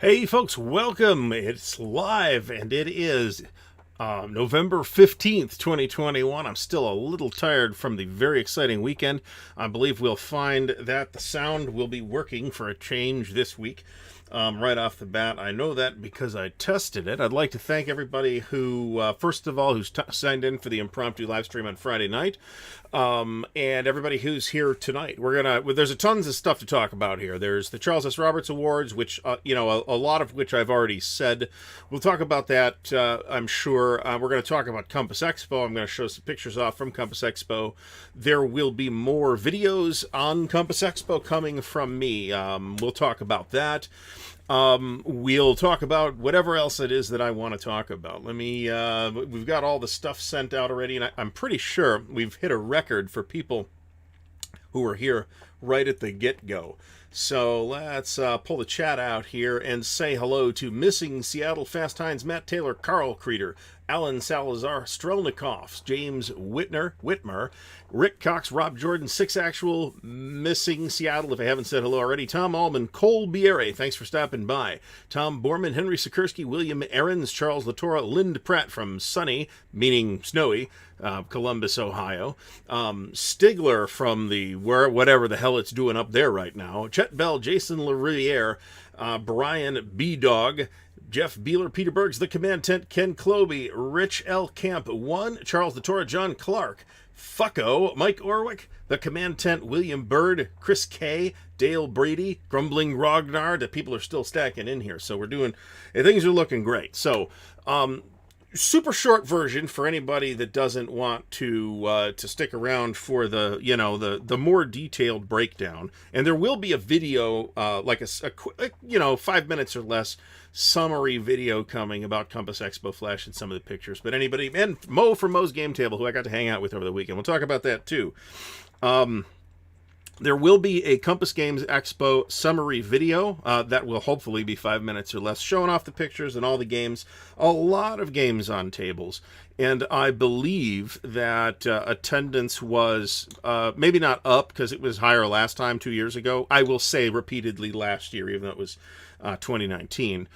Hey folks, welcome. It's live and it is November 15th, 2021. I'm still a little tired from the very exciting weekend. I believe we'll find that the sound will be working for a change this week. Right off the bat, I know that because I tested it. I'd like to thank everybody who, first of all, who's signed in for the impromptu live stream on Friday night, and everybody who's here tonight. There's tons of stuff to talk about here. There's the Charles S. Roberts Awards, which, a lot of which I've already said. We'll talk about that, I'm sure. We're going to talk about Compass Expo. I'm going to show some pictures off from Compass Expo. There will be more videos on Compass Expo coming from me. We'll talk about that. We'll talk about whatever else it is that I want to talk about. We've got all the stuff sent out already, and I'm pretty sure we've hit a record for people who were here right at the get-go. So let's pull the chat out here and say hello to Missing Seattle, Fast Hines, Matt Taylor, Carl Creeder, Alan Salazar, Strelnikov, James Whitmer, Rick Cox, Rob Jordan, Six Actual, Missing Seattle, if I haven't said hello already, Tom Allman, Cole Biere, thanks for stopping by, Tom Borman, Henry Sikorsky, William Aarons, Charles Latora, Lind Pratt from sunny, meaning snowy, Columbus, Ohio, Stigler from whatever the hell it's doing up there right now, Chet Bell, Jason LaRiviere, Brian B-Dog, Jeff Beeler, Peter Bergs, The Command Tent, Ken Cloby, Rich L. Camp 1, Charles Latora, John Clark, Fucko, Mike Orwick, The Command Tent, William Bird, Chris K., Dale Brady, Grumbling Rognar. The people are still stacking in here, so things are looking great. So, super short version for anybody that doesn't want to stick around for the more detailed breakdown. And there will be a video, like a quick, 5 minutes or less summary video coming about Compass Expo Flash and some of the pictures. But anybody, and Mo from Mo's Game Table, who I got to hang out with over the weekend, we'll talk about that too. There will be a Compass Games Expo summary video that will hopefully be 5 minutes or less, showing off the pictures and all the games. A lot of games on tables. And I believe that attendance was maybe not up because it was higher last time, 2 years ago. I will say repeatedly last year, even though it was 2019.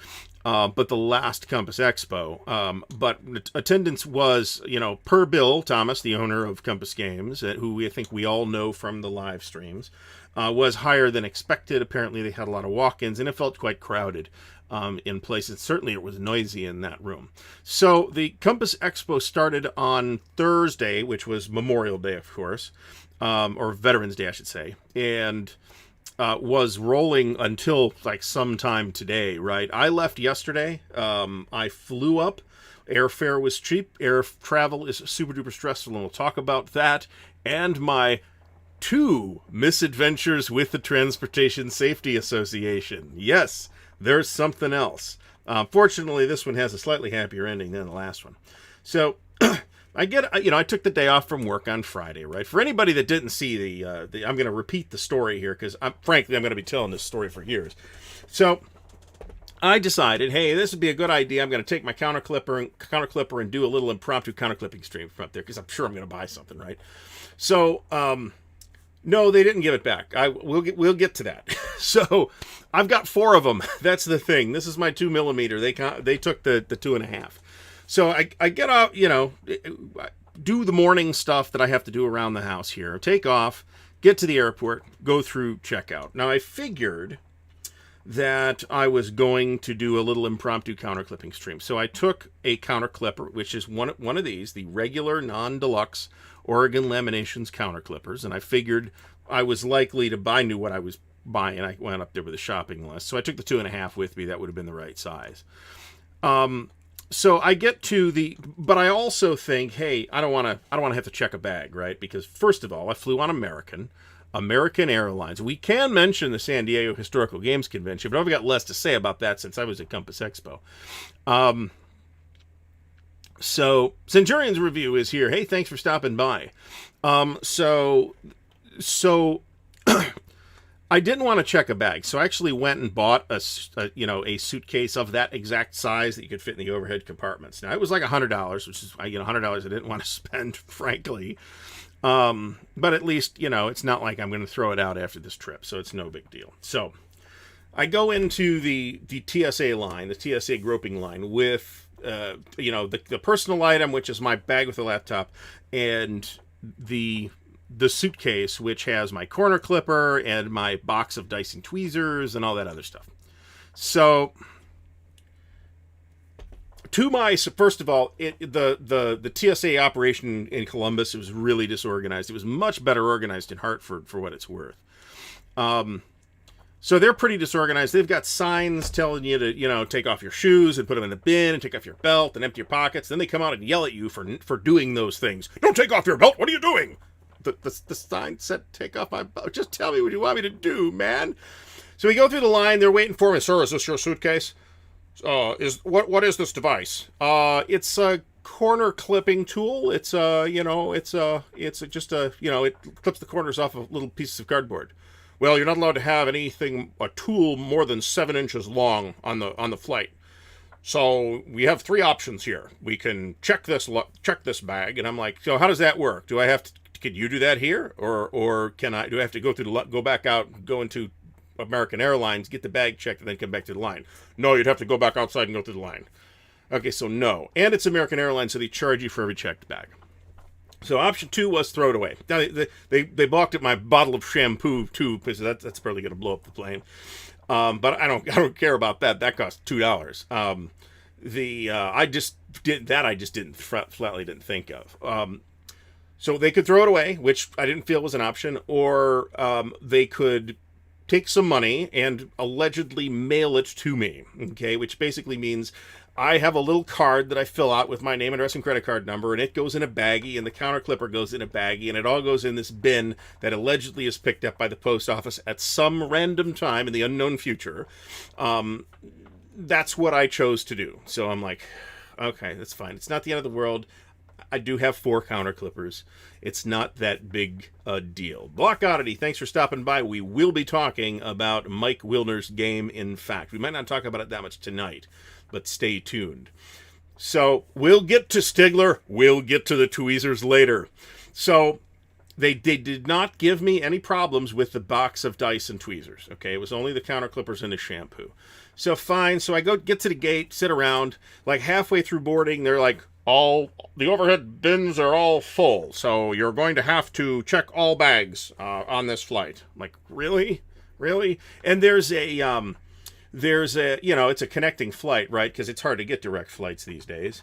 But the last Compass Expo. But attendance was, per Bill Thomas, the owner of Compass Games, who I think we all know from the live streams, was higher than expected. Apparently they had a lot of walk-ins, and it felt quite crowded in places. Certainly it was noisy in that room. So the Compass Expo started on Thursday, which was Memorial Day, of course, or Veterans Day, I should say, and was rolling until like sometime today, right? I left yesterday. I flew up. Airfare was cheap. Air travel is super duper stressful, and we'll talk about that and my 2 misadventures with the Transportation Safety Association. Yes, there's something else. Fortunately, this one has a slightly happier ending than the last one. So I took the day off from work on Friday, right? For anybody that didn't see I'm going to repeat the story here because frankly, I'm going to be telling this story for years. So I decided, hey, this would be a good idea. I'm going to take my counter clipper and do a little impromptu counter clipping stream from up there because I'm sure I'm going to buy something, right? So, no, they didn't give it back. We'll get to that. So I've got 4 of them. That's the thing. This is my 2mm. They took the 2.5. So I get out, do the morning stuff that I have to do around the house here, take off, get to the airport, go through checkout. Now I figured that I was going to do a little impromptu counter clipping stream. So I took a counter clipper, which is one of these, the regular non-deluxe Oregon Laminations counter clippers, and I figured I was likely to buy what I was buying. I went up there with a shopping list. So I took the 2.5 with me. That would have been the right size. So I get to but I also think, hey, I don't want to have to check a bag, right? Because first of all, I flew on American Airlines. We can mention the San Diego Historical Games Convention, but I've got less to say about that since I was at Compass Expo. So Centurion's review is here. Hey, thanks for stopping by. So I didn't want to check a bag, so I actually went and bought a suitcase of that exact size that you could fit in the overhead compartments. Now, it was like $100, which is, $100 I didn't want to spend, frankly. But at least, it's not like I'm going to throw it out after this trip, so it's no big deal. So I go into the TSA line, the TSA groping line, with the personal item, which is my bag with the laptop, and the suitcase, which has my corner clipper and my box of Dyson tweezers and all that other stuff. So, first of all, the TSA operation in Columbus, it was really disorganized. It was much better organized in Hartford, for what it's worth. So they're pretty disorganized. They've got signs telling you to, take off your shoes and put them in the bin and take off your belt and empty your pockets. Then they come out and yell at you for doing those things. Don't take off your belt. What are you doing? The sign said, take off my belt. Just tell me what you want me to do, man. So we go through the line. They're waiting for me. Sir, is this your suitcase? What is this device? It's a corner clipping tool. It clips the corners off of little pieces of cardboard. Well, you're not allowed to have a tool more than 7 inches long on the flight. So we have 3 options here. We can check this bag, and I'm like, so how does that work? Can you do that here, or do I have to go back out, go into American Airlines, get the bag checked, and then come back to the line? No, you'd have to go back outside and go through the line. Okay, so no, and it's American Airlines, so they charge you for every checked bag. So option 2 was throw it away. Now, they balked at my bottle of shampoo too, because that's probably going to blow up the plane. But I don't care about that. That cost $2. I just didn't flatly didn't think of. So they could throw it away, which I didn't feel was an option, or they could take some money and allegedly mail it to me. Okay, which basically means I have a little card that I fill out with my name, address, and credit card number, and it goes in a baggie, and the counter clipper goes in a baggie, and it all goes in this bin that allegedly is picked up by the post office at some random time in the unknown future. That's what I chose to do. So I'm like, okay, that's fine. It's not the end of the world. I do have 4 counter clippers. It's not that big a deal. Block Oddity, thanks for stopping by. We will be talking about Mike Wilner's game, in fact. We might not talk about it that much tonight, but stay tuned. So we'll get to Stigler. We'll get to the tweezers later. So they did not give me any problems with the box of Dyson tweezers. Okay, it was only the counter clippers and the shampoo. So fine. So I get to the gate, sit around. Like halfway through boarding, they're like, all the overhead bins are all full, so you're going to have to check all bags on this flight. I'm like, really? And there's a it's a connecting flight, right? Because it's hard to get direct flights these days.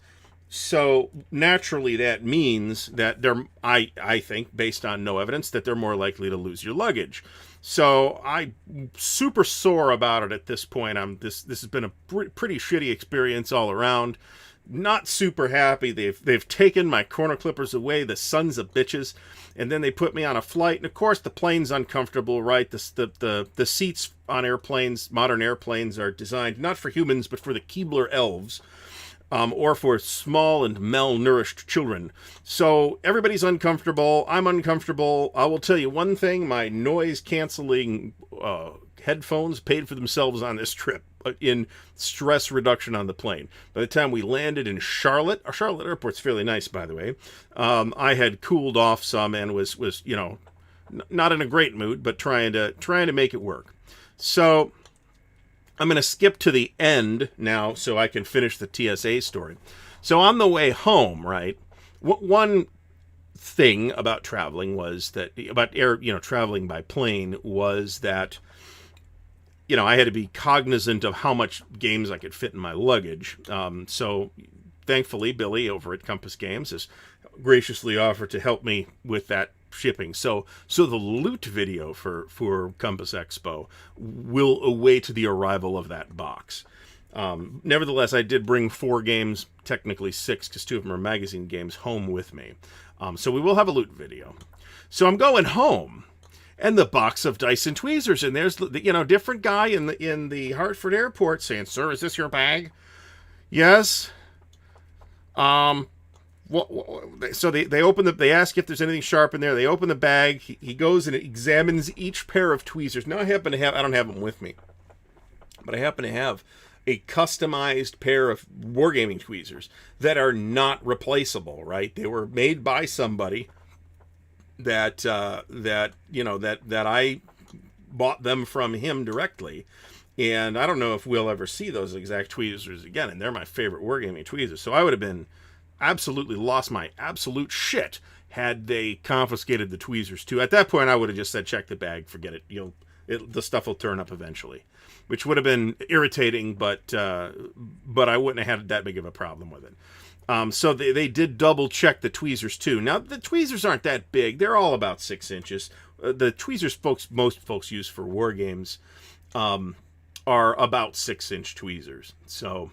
So naturally, that means that I think, based on no evidence, that they're more likely to lose your luggage. So I'm super sore about it at this point. This has been a pretty shitty experience all around. Not super happy. They've taken my corner clippers away, the sons of bitches, and then they put me on a flight. And of course, the plane's uncomfortable, right? The seats on airplanes, modern airplanes, are designed not for humans, but for the Keebler elves, or for small and malnourished children. So everybody's uncomfortable. I'm uncomfortable. I will tell you one thing: my noise-canceling headphones paid for themselves on this trip in stress reduction on the plane. By the time we landed in Charlotte, our Charlotte airport's fairly nice, by the way. I had cooled off some and was not in a great mood, but trying to make it work. So I'm going to skip to the end now so I can finish the TSA story. So on the way home, right, one thing about traveling was that traveling by plane was that I had to be cognizant of how much games I could fit in my luggage. So thankfully, Billy over at Compass Games has graciously offered to help me with that shipping. So the loot video for Compass Expo will await the arrival of that box. Nevertheless, I did bring 4 games, technically 6, because 2 of them are magazine games, home with me. So we will have a loot video. So I'm going home. And the box of Dyson tweezers, and there's different guy in the Hartford airport saying, "Sir, is this your bag?" Yes. So they open they ask if there's anything sharp in there. They open the bag. He goes and examines each pair of tweezers. Now I don't have them with me, but I happen to have a customized pair of wargaming tweezers that are not replaceable. Right? They were made by somebody that I bought them from him directly, And I don't know if we'll ever see those exact tweezers again, and they're my favorite wargaming tweezers. So I would have been absolutely lost my absolute shit had they confiscated the tweezers too. At that point, I would have just said, check the bag, forget it. The stuff will turn up eventually, which would have been irritating, but I wouldn't have had that big of a problem with it. So they did double check the tweezers too. Now the tweezers aren't that big; they're all about 6 inches. The tweezers most folks use for war games are about 6-inch tweezers. So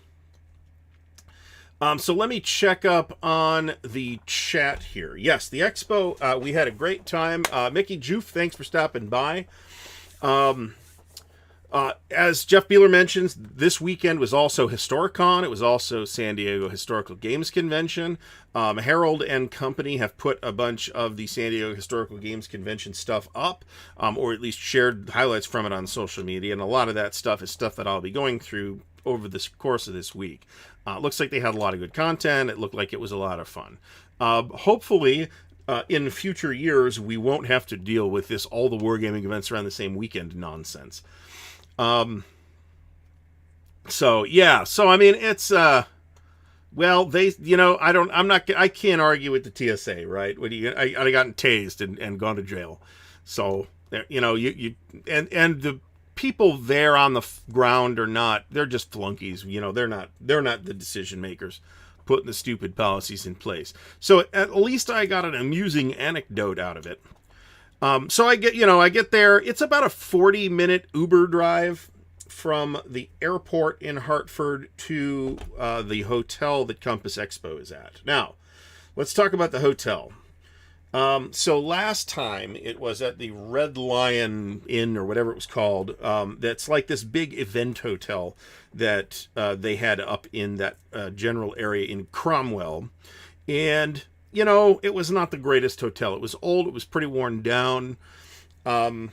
let me check up on the chat here. Yes, the Expo, we had a great time. Mickey Joof, thanks for stopping by. As Jeff Beeler mentions, this weekend was also Historicon. It was also San Diego Historical Games Convention. Harold and company have put a bunch of the San Diego Historical Games Convention stuff up, or at least shared highlights from it on social media. And a lot of that stuff is stuff that I'll be going through over the course of this week. It looks like they had a lot of good content. It looked like it was a lot of fun. Hopefully, in future years, we won't have to deal with this all the wargaming events around the same weekend nonsense. So I mean, it's, well, they, I can't argue with the TSA, right? I gotten tased and gone to jail. So, and the people there on the ground they're just flunkies, they're not the decision makers putting the stupid policies in place. So at least I got an amusing anecdote out of it. So I get there. It's about a 40-minute Uber drive from the airport in Hartford to the hotel that Compass Expo is at. Now, let's talk about the hotel. So last time it was at the Red Lion Inn or whatever it was called. That's like this big event hotel that they had up in that general area in Cromwell. And it was not the greatest hotel. It was old. It was pretty worn down. That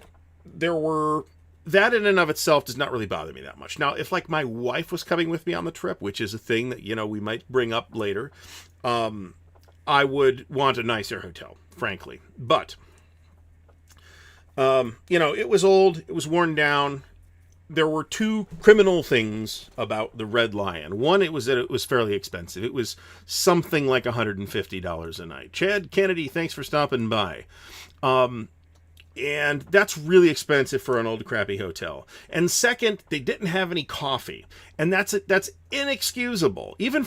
in and of itself does not really bother me that much. Now, if like my wife was coming with me on the trip, which is a thing that, we might bring up later, I would want a nicer hotel, frankly. But, it was old. It was worn down. There were 2 criminal things about the Red Lion. One, it was that it was fairly expensive. It was something like $150 a night. Chad Kennedy, thanks for stopping by. And that's really expensive for an old crappy hotel. And second, they didn't have any coffee. And that's inexcusable. Even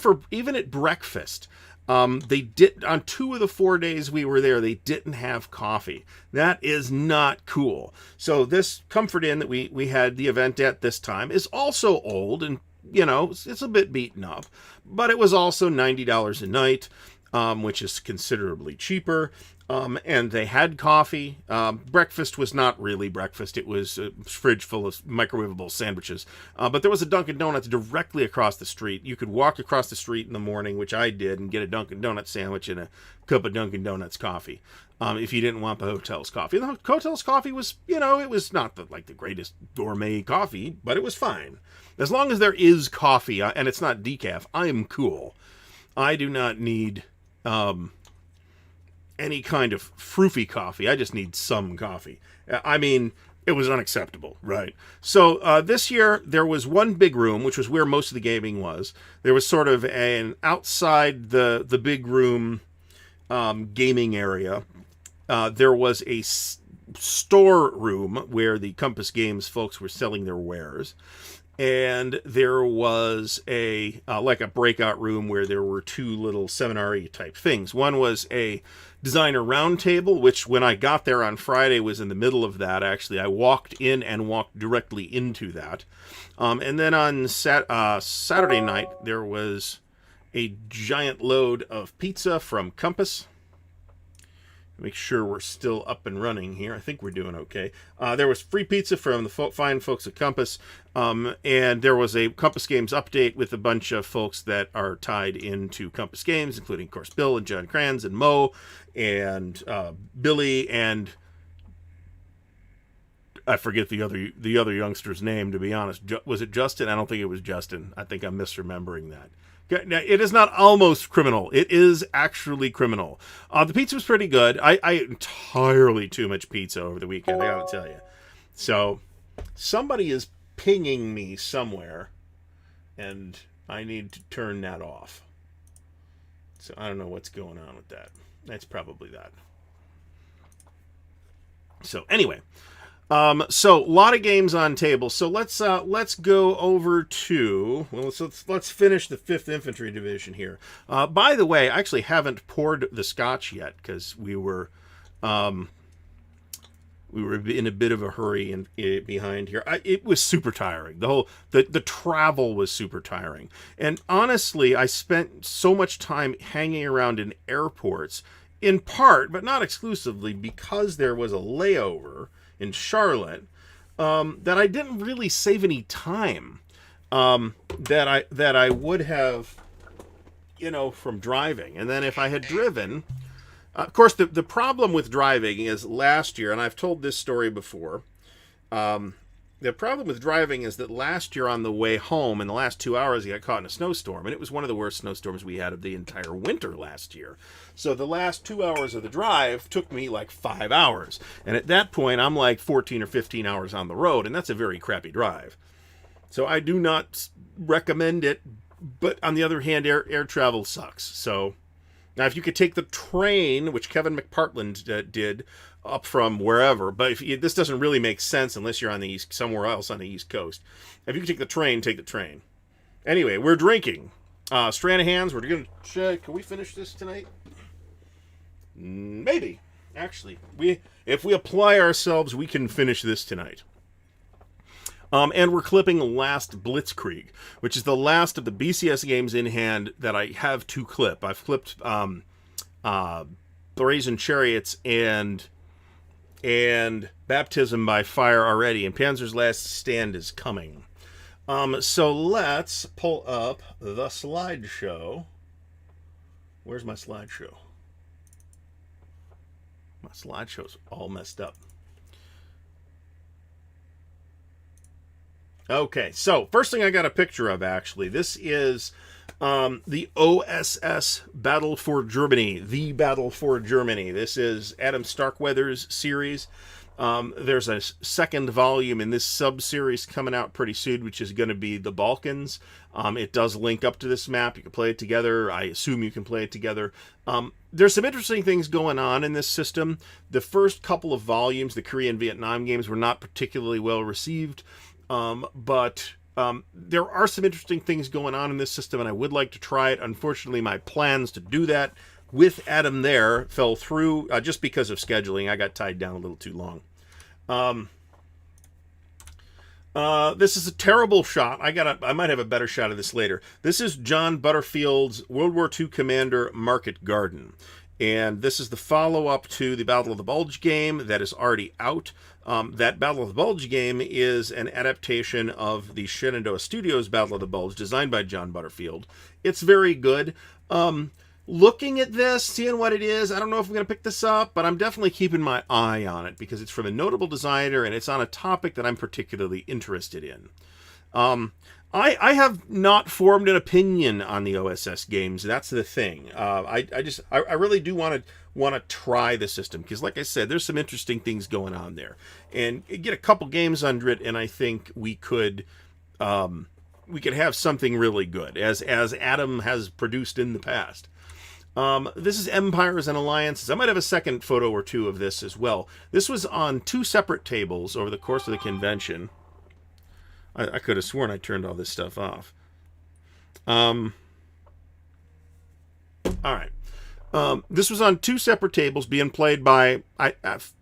at breakfast. They did, on 2 of the 4 days we were there, they didn't have coffee. That is not cool. So this Comfort Inn that we had the event at this time is also old and, it's a bit beaten up, but it was also $90 a night, which is considerably cheaper. And they had coffee. Breakfast was not really breakfast. It was a fridge full of microwavable sandwiches. But there was a Dunkin' Donuts directly across the street. You could walk across the street in the morning, which I did, and get a Dunkin' Donuts sandwich and a cup of Dunkin' Donuts coffee. If you didn't want the hotel's coffee. The hotel's coffee was, it was not the greatest gourmet coffee, but it was fine. As long as there is coffee and it's not decaf, I am cool. I do not need any kind of froofy coffee. I just need some coffee. I mean, it was unacceptable, right? So this year, there was one big room, which was where most of the gaming was. There was sort of an outside the big room gaming area. There was a store room where the Compass Games folks were selling their wares. And there was a breakout room where there were 2 little seminar-y type things. One was a designer roundtable, which when I got there on Friday was in the middle of that. Actually, I walked in and walked directly into that. And then on Saturday night, there was a giant load of pizza from Compass. Make sure we're still up and running here. I think we're doing okay. There was free pizza from the fine folks at Compass, and there was a Compass Games update with a bunch of folks that are tied into Compass Games, including, of course, Bill and John Kranz and Mo and Billy and I forget the other youngster's name, to be honest. Was it Justin? I don't think it was Justin. I think I'm misremembering that. Now, it is not almost criminal. It is actually criminal. The pizza was pretty good. I ate entirely too much pizza over the weekend, I gotta tell you. So, somebody is pinging me somewhere, and I need to turn that off. So I don't know what's going on with that. That's probably that. So anyway, so a lot of games on table. So let's go over to, well, let's finish the 5th Infantry Division here. By the way, I actually haven't poured the scotch yet because we were in a bit of a hurry and behind here. It was super tiring. The travel was super tiring. And honestly, I spent so much time hanging around in airports, in part, but not exclusively, because there was a layover in Charlotte, that I didn't really save any time that I would have, from driving. And then if I had driven, of course, the problem with driving is last year, and I've told this story before, the problem with driving is that last year on the way home, in the last 2 hours, I got caught in a snowstorm, and it was one of the worst snowstorms we had of the entire winter last year. So the last 2 hours of the drive took me like 5 hours, and at that point, I'm like 14 or 15 hours on the road, and that's a very crappy drive. So I do not recommend it, but on the other hand, air travel sucks. So now, if you could take the train, which Kevin McPartland did, up from wherever, but this doesn't really make sense unless you're on the somewhere else on the East Coast. If you can take the train, take the train. Anyway, we're drinking. Strand of Hands. We're going to check. Can we finish this tonight? Maybe. Actually, if we apply ourselves, we can finish this tonight. And we're clipping Last Blitzkrieg, which is the last of the BCS games in hand that I have to clip. I've clipped Brazen Chariots and Baptism by Fire already, and Panzer's Last Stand is coming. So let's pull up the slideshow. Where's my slideshow? My slideshow's all messed up. Okay, so first thing I got a picture of, actually. This is the OSS Battle for Germany, the Battle for Germany. This is Adam Starkweather's series. There's a second volume in this sub-series coming out pretty soon, which is going to be the Balkans. It does link up to this map. You can play it together. I assume you can play it together. There's some interesting things going on in this system. The first couple of volumes, the Korean-Vietnam games, were not particularly well received. But there are some interesting things going on in this system, and I would like to try it. Unfortunately, my plans to do that with Adam there fell through just because of scheduling. I got tied down a little too long. This is a terrible shot. I might have a better shot of this later. This is John Butterfield's World War II Commander Market Garden. And this is the follow-up to the Battle of the Bulge game that is already out. That Battle of the Bulge game is an adaptation of the Shenandoah Studios Battle of the Bulge, designed by John Butterfield. It's very good. Looking at this, seeing what it is, I don't know if I'm going to pick this up, but I'm definitely keeping my eye on it because it's from a notable designer and it's on a topic that I'm particularly interested in. I have not formed an opinion on the OSS games. That's the thing. I really do want to try the system because, like I said, there's some interesting things going on there, and get a couple games under it, and I think we could have something really good, as Adam has produced in the past. This is Empires and Alliances. I might have a second photo or two of this as well. This was on 2 separate tables over the course of the convention. I could have sworn I turned all this stuff off. All right. This was on 2 separate tables being played by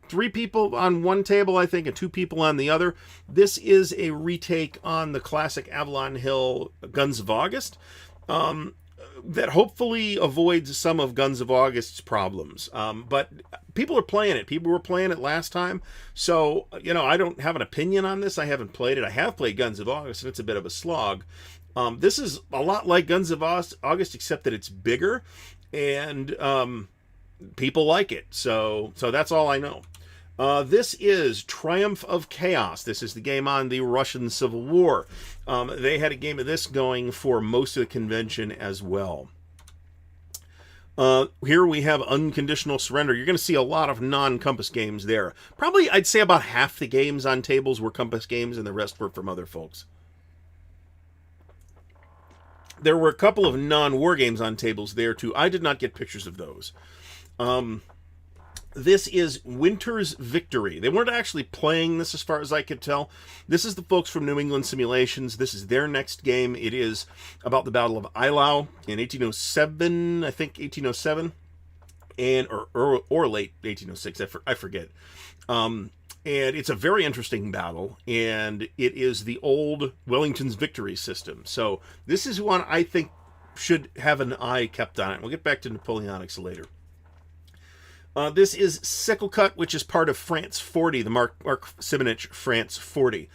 3 people on one table, I think, and 2 people on the other. This is a retake on the classic Avalon Hill Guns of August that hopefully avoids some of Guns of August's problems. But people are playing it. People were playing it last time. So, I don't have an opinion on this. I haven't played it. I have played Guns of August, and it's a bit of a slog. This is a lot like Guns of August, except that it's bigger, and people like it. So that's all I know. This is Triumph of Chaos. This is the game on the Russian Civil War. They had a game of this going for most of the convention as well. Here we have Unconditional Surrender. You're going to see a lot of non-Compass games there. Probably, I'd say about half the games on tables were Compass games, and the rest were from other folks. There were a couple of non-war games on tables there, too. I did not get pictures of those. This is Winter's Victory. They weren't actually playing this as far as I could tell. This is the folks from New England Simulations. This is their next game. It is about the Battle of Eylau in 1807, I think 1807, and or late 1806, I forget. And it's a very interesting battle, and it is the old Wellington's Victory system. So this is one I think should have an eye kept on it. We'll get back to Napoleonics later. This is Sickle Cut, which is part of France 40, the Mark Simonich France 40.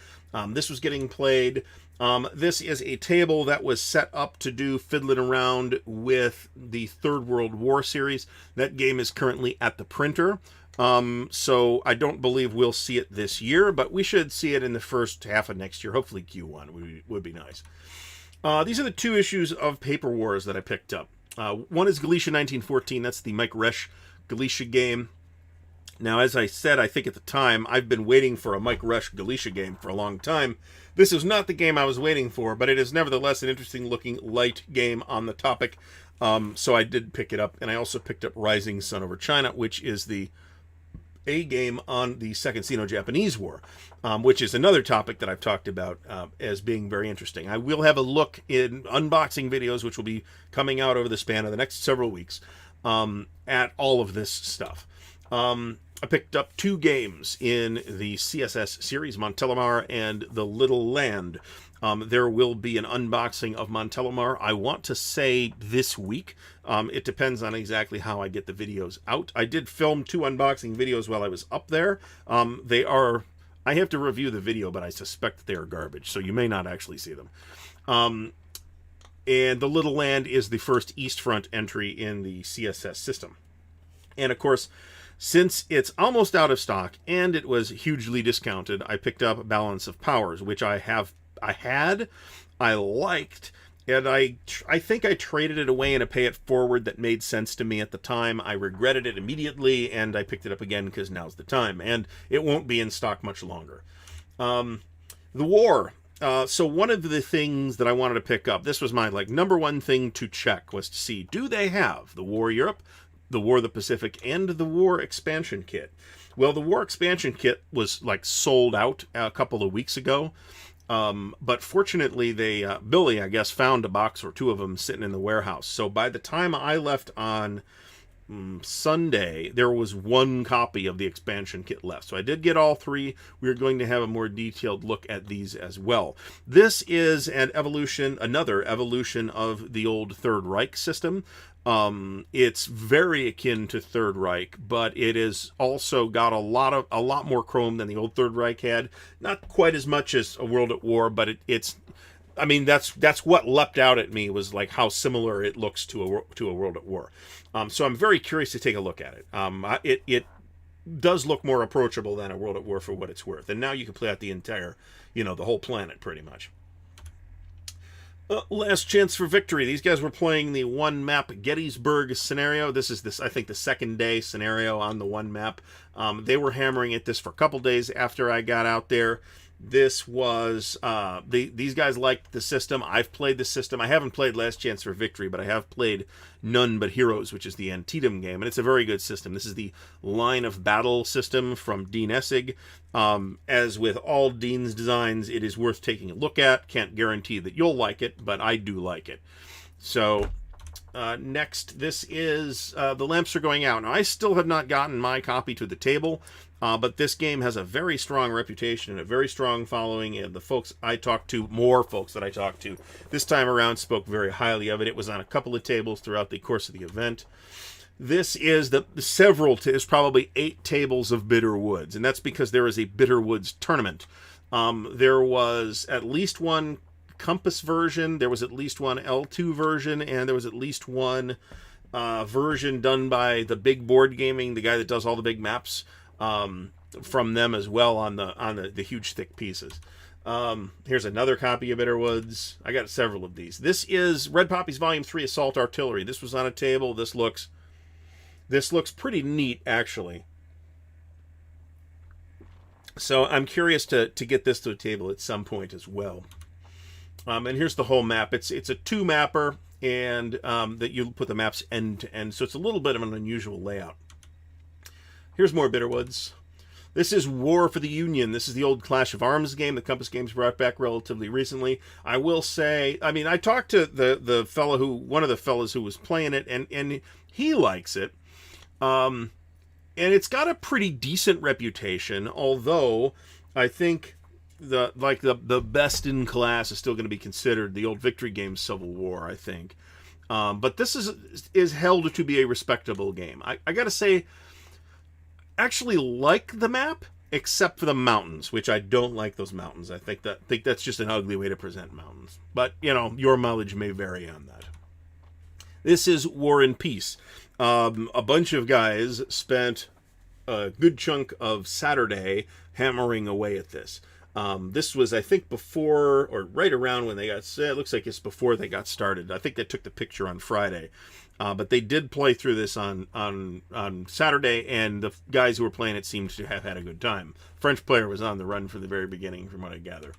This was getting played. This is a table that was set up to do fiddling around with the Third World War series. That game is currently at the printer. So I don't believe we'll see it this year, but we should see it in the first half of next year. Hopefully Q1 would be nice. These are the 2 issues of Paper Wars that I picked up. One is Galicia 1914. That's the Mike Resch Galicia game. Now, as I said, I think at the time, I've been waiting for a Mike Resch Galicia game for a long time. This is not the game I was waiting for, but it is nevertheless an interesting looking light game on the topic. So I did pick it up, and I also picked up Rising Sun Over China, which is the A game on the Second Sino-Japanese War, which is another topic that I've talked about as being very interesting. I will have a look in unboxing videos, which will be coming out over the span of the next several weeks, at all of this stuff. I picked up 2 games in the CSS series, Montelimar and The Little Land. There will be an unboxing of Montelimar, I want to say this week. It depends on exactly how I get the videos out. I did film 2 unboxing videos while I was up there. I have to review the video, but I suspect that they are garbage, so you may not actually see them. And The Little Land is the first East Front entry in the CSS system. And of course, since it's almost out of stock and it was hugely discounted, I picked up Balance of Powers, which I liked, and I think I traded it away in a pay it forward that made sense to me at the time. I regretted it immediately, and I picked it up again because now's the time, and it won't be in stock much longer. The War. So one of the things that I wanted to pick up, this was my number one thing to check, was to see, do they have the War Europe, the War of the Pacific, and the War expansion kit? Well, the War expansion kit was sold out a couple of weeks ago. But fortunately, Billy, I guess, found a box or 2 of them sitting in the warehouse. So by the time I left on Sunday, there was 1 copy of the expansion kit left. So I did get all 3. We're going to have a more detailed look at these as well. This is another evolution of the old Third Reich system. It's very akin to Third Reich, but it is also got a lot more chrome than the old Third Reich had. Not quite as much as A World at War, but that's what leapt out at me, was how similar it looks to a World at War. So I'm very curious to take a look at it. It does look more approachable than A World at War for what it's worth. And now you can play out the entire, the whole planet pretty much. Last Chance for Victory. These guys were playing the 1-map Gettysburg scenario. This is I think the second day scenario on the 1 map. They were hammering at this for a couple days after I got out there. This was, these guys liked the system. I've played the system. I haven't played Last Chance for Victory, but I have played None But Heroes, which is the Antietam game, and it's a very good system. This is the Line of Battle system from Dean Essig. As with all Dean's designs, it is worth taking a look at. Can't guarantee that you'll like it, but I do like it. So, next, this is The Lamps Are Going Out. Now, I still have not gotten my copy to the table, but this game has a very strong reputation and a very strong following, and the folks I talked to, more folks that I talked to this time around, spoke very highly of it. It was on a couple of tables throughout the course of the event. This is is probably 8 tables of Bitter Woods, and that's because there is a Bitter Woods tournament. There was at least 1 Compass version, there was at least 1 L2 version, and there was at least 1 version done by the Big Board Gaming, the guy that does all the big maps, from them as well on the huge thick pieces. Here's another copy of Bitterwoods. I got several of these. This is Red Poppy's Volume 3 Assault Artillery. This was on a table. This looks pretty neat, actually. So I'm curious to get this to a table at some point as well. And here's the whole map. It's a 2-mapper, and that you put the maps end to end. So it's a little bit of an unusual layout. Here's more Bitterwoods. This is War for the Union. This is the old Clash of Arms game that Compass Games brought back relatively recently. I will say, I mean, I talked to the fellow one of the fellows who was playing it, and he likes it. And it's got a pretty decent reputation, although I think the best in class is still going to be considered the old Victory Games Civil War, I think. But this is held to be a respectable game. I got to say, actually like the map, except for the mountains, which I don't like those mountains. I think that's just an ugly way to present mountains. But, you know, your mileage may vary on that. This is War and Peace. A bunch of guys spent a good chunk of Saturday hammering away at this. This was, I think, before or right around when they got. It looks like it's before they got started. I think they took the picture on Friday, but they did play through this on Saturday, and the guys who were playing it seemed to have had a good time. French player was on the run from the very beginning, from what I gather.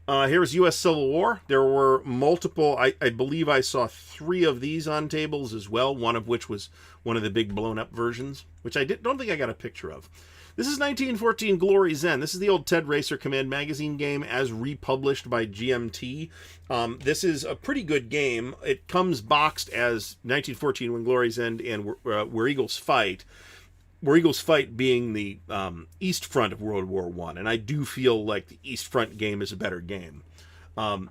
Here's U.S. Civil War. There were multiple. I believe I saw 3 of these on tables as well. One of which was one of the big blown-up versions, which I don't think I got a picture of. This is 1914 Glory's End. This is the old Ted Racer Command Magazine game as republished by GMT. This is a pretty good game. It comes boxed as 1914 When Glory's End and Where Eagles Fight. Where Eagles Fight being the East Front of World War I. And I do feel like the East Front game is a better game.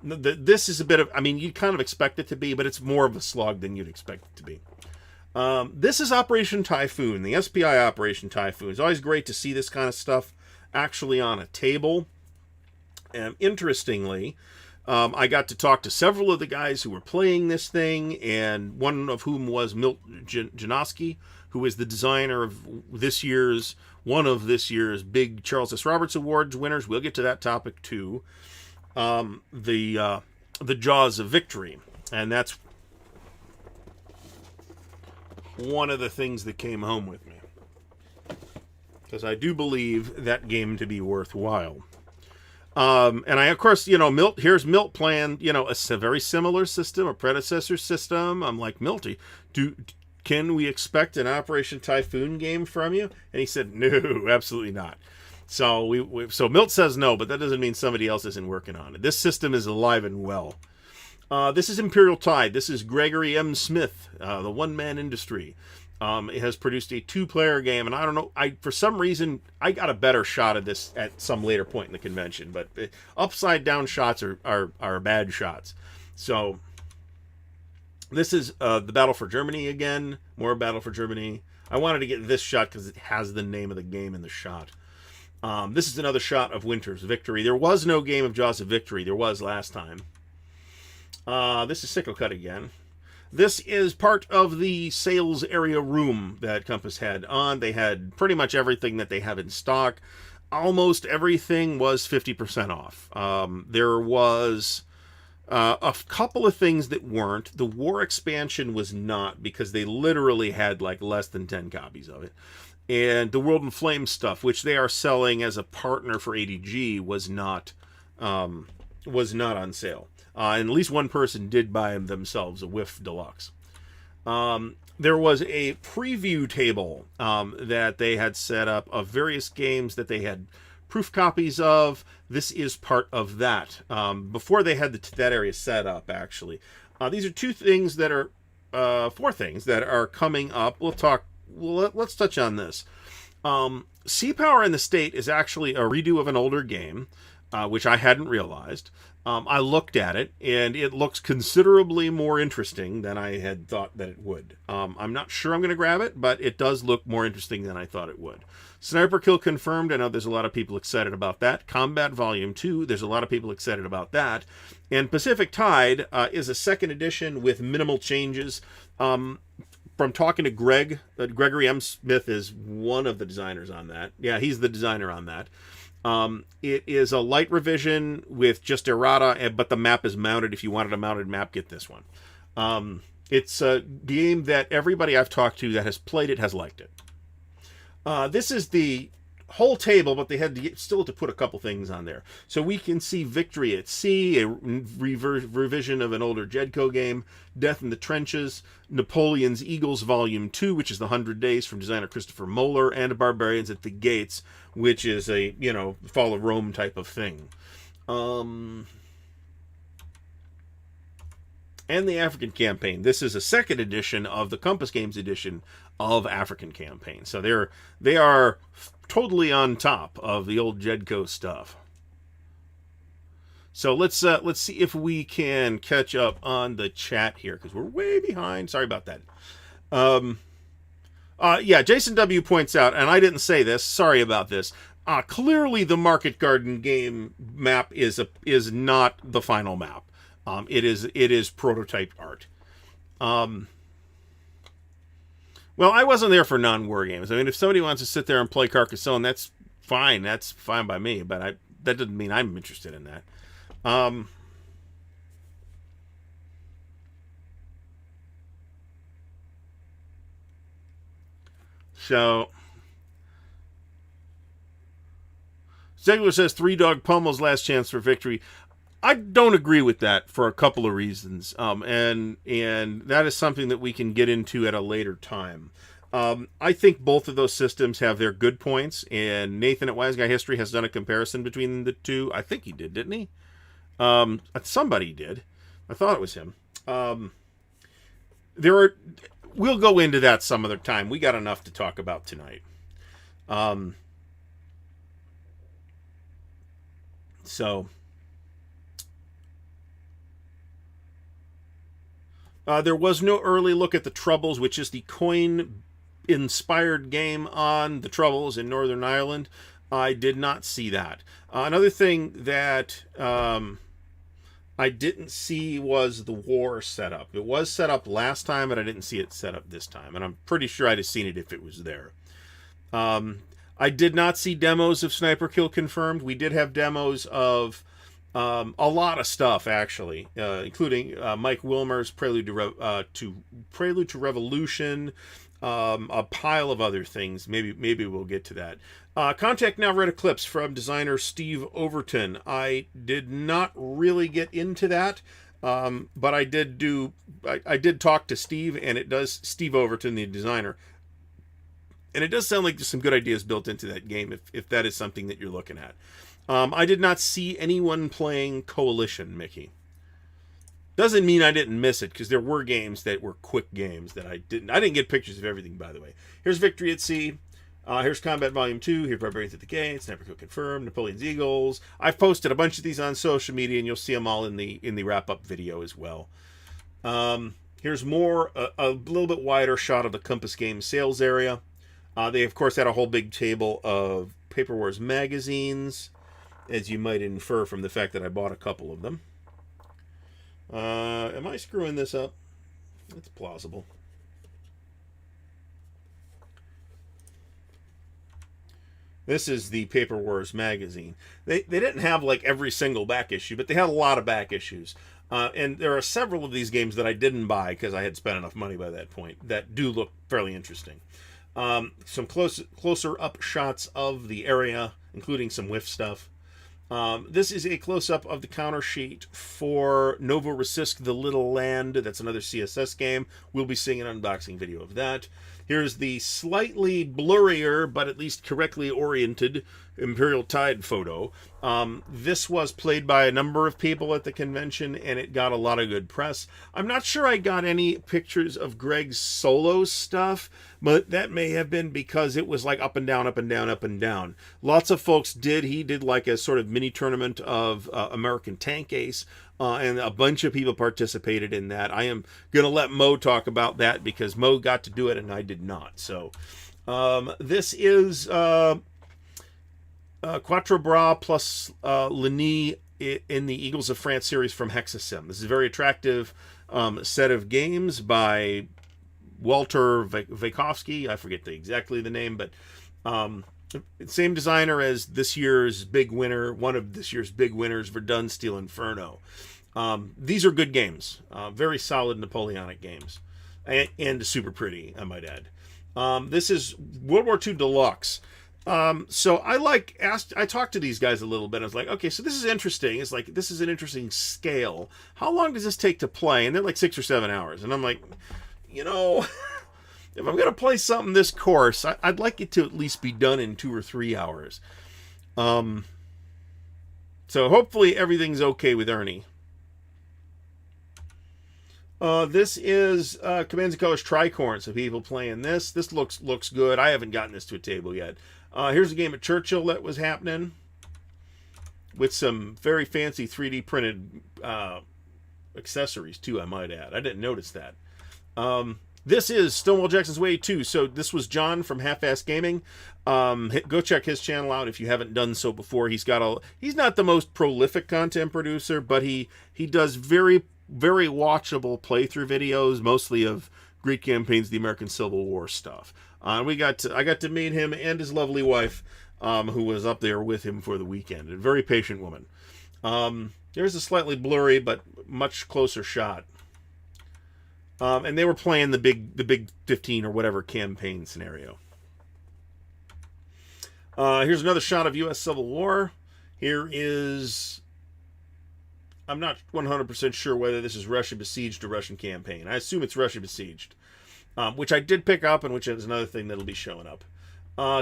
This is a bit of, I mean, you kind of expect it to be, but it's more of a slog than you'd expect it to be. This is Operation Typhoon, the SPI Operation Typhoon. It's always great to see this kind of stuff actually on a table. And interestingly, I got to talk to several of the guys who were playing this thing, and one of whom was Milt Janoski, who is the designer of one of this year's big Charles S. Roberts Awards winners. We'll get to that topic too. The Jaws of Victory, and that's one of the things that came home with me, because I do believe that game to be worthwhile. And I, of course, here's Milt playing, a very similar system, a predecessor system. I'm like, Milty, can we expect an Operation Typhoon game from you? And he said, no, absolutely not. So so Milt says no, but that doesn't mean somebody else isn't working on it. This system is alive and well. This is Imperial Tide. This is Gregory M. Smith, the one-man industry. It has produced a 2-player game, and I don't know, for some reason, I got a better shot at this at some later point in the convention, but upside-down shots are bad shots. So, this is the Battle for Germany again, more Battle for Germany. I wanted to get this shot because it has the name of the game in the shot. This is another shot of Winter's Victory. There was no game of Jaws of Victory. There was last time. This is Sickle Cut again. This is part of the sales area room that Compass had on. They had pretty much everything that they have in stock. Almost everything was 50% off. There was a couple of things that weren't. The War expansion was not, because they literally had like less than 10 copies of it. And the World in Flames stuff, which they are selling as a partner for ADG, was not on sale. And at least one person did buy themselves a Whiff Deluxe. There was a preview table that they had set up of various games that they had proof copies of. This is part of that. Before they had that area set up, actually. These are 4 things that are coming up. Let's touch on this. Sea Power in the State is actually a redo of an older game, which I hadn't realized. I looked at it, and it looks considerably more interesting than I had thought that it would. I'm not sure I'm going to grab it, but it does look more interesting than I thought it would. Sniper Kill confirmed. I know there's a lot of people excited about that. Combat Volume 2, there's a lot of people excited about that. And Pacific Tide is a 2nd edition with minimal changes. From talking to Gregory M. Smith is one of the designers on that. Yeah, he's the designer on that. It is a light revision with just errata, but the map is mounted. If you wanted a mounted map, get this one. It's a game that everybody I've talked to that has played it has liked it. This is the whole table, but they had to still to put a couple things on there. So we can see Victory at Sea, a revision of an older Jedco game, Death in the Trenches, Napoleon's Eagles Volume 2, which is the 100 Days from designer Christopher Moeller, and Barbarians at the Gates, which is a, Fall of Rome type of thing. And the African Campaign. This is a second edition of the Compass Games edition of African Campaign. So they are totally on top of the old Jedco stuff. So let's see if we can catch up on the chat here, because we're way behind. Sorry about that. Yeah, Jason W. points out, and I didn't say this, sorry about this. Clearly the Market Garden game map is not the final map. It is prototype art. Well, I wasn't there for non-war games. I mean, if somebody wants to sit there and play Carcassonne, that's fine. That's fine by me. But that doesn't mean I'm interested in that. So Zegler says Three Dog Pummel's last chance for victory. I don't agree with that for a couple of reasons, and that is something that we can get into at a later time. I think both of those systems have their good points, and Nathan at Wise Guy History has done a comparison between the two. I think he did, didn't he? Somebody did. I thought it was him. We'll go into that some other time. We got enough to talk about tonight. There was no early look at the Troubles, which is the coin-inspired game on the Troubles in Northern Ireland. I did not see that. Another thing that I didn't see was the war setup. It was set up last time, but I didn't see it set up this time. And I'm pretty sure I'd have seen it if it was there. I did not see demos of Sniper Kill confirmed. We did have demos of a lot of stuff, actually, including Mike Wilmer's Prelude to Revolution, a pile of other things. Maybe we'll get to that. Contact Now Read Eclipse from designer Steve Overton. I did not really get into that, but I did talk to Steve, and it does, Steve Overton, the designer, and it does sound like there's some good ideas built into that game if that is something that you're looking at. I did not see anyone playing Coalition, Mickey. Doesn't mean I didn't miss it, because there were games that were quick games that I didn't get pictures of everything, by the way. Here's Victory at Sea. Here's Combat Volume 2. Here's Barbarians at the Gates. Sniper Kill confirmed. Napoleon's Eagles. I've posted a bunch of these on social media, and you'll see them all in the wrap-up video as well. Here's more, a little bit wider shot of the Compass Game sales area. They, of course, had a whole big table of Paper Wars magazines, as you might infer from the fact that I bought a couple of them. Am I screwing this up? It's plausible. This is the Paper Wars magazine. They didn't have like every single back issue, but they had a lot of back issues. And there are several of these games that I didn't buy because I had spent enough money by that point that do look fairly interesting. Some closer up shots of the area, including some whiff stuff. This is a close-up of the counter sheet for Novorossiysk, The Little Land. That's another CSS game. We'll be seeing an unboxing video of that. Here's the slightly blurrier, but at least correctly oriented Imperial Tide photo. This was played by a number of people at the convention, and it got a lot of good press. I'm not sure I got any pictures of Greg's solo stuff, but that may have been because it was like up and down, up and down, up and down. Lots of folks did. He did like a sort of mini tournament of American Tank Ace, and a bunch of people participated in that. I am going to let Mo talk about that because Mo got to do it and I did not. So this is Quatre Bras plus Lenny in the Eagles of France series from Hexasim. This is a very attractive set of games by Walter Wachowski. I forget exactly the name, but Same designer as this year's big winner, one of this year's big winners, Verdun Steel Inferno. These are good games, very solid Napoleonic games, and super pretty, I might add. This is World War II Deluxe. So I talked to these guys a little bit. I was like, okay, so this is interesting. It's like, this is an interesting scale. How long does this take to play? And they're like 6 or 7 hours. And I'm like, you know, if I'm going to play something this course, I'd like it to at least be done in 2 or 3 hours. So hopefully everything's okay with Ernie. This is Commands and Colors Tricorn, so people playing this. This looks good. I haven't gotten this to a table yet. Here's a game at Churchill that was happening with some very fancy 3D printed accessories, too, I might add. I didn't notice that. This is Stonewall Jackson's Way 2. So this was John from Half-Assed Gaming. Go check his channel out if you haven't done so before. He's not the most prolific content producer, but he does very, very watchable playthrough videos, mostly of Greek campaigns, the American Civil War stuff. I got to meet him and his lovely wife, who was up there with him for the weekend. A very patient woman. There's a slightly blurry but much closer shot. And they were playing the big 15 or whatever campaign scenario. Here's another shot of U.S. Civil War. Here is... I'm not 100% sure whether this is Russia besieged or Russian campaign. I assume it's Russia besieged. Which I did pick up, and which is another thing that'll be showing up.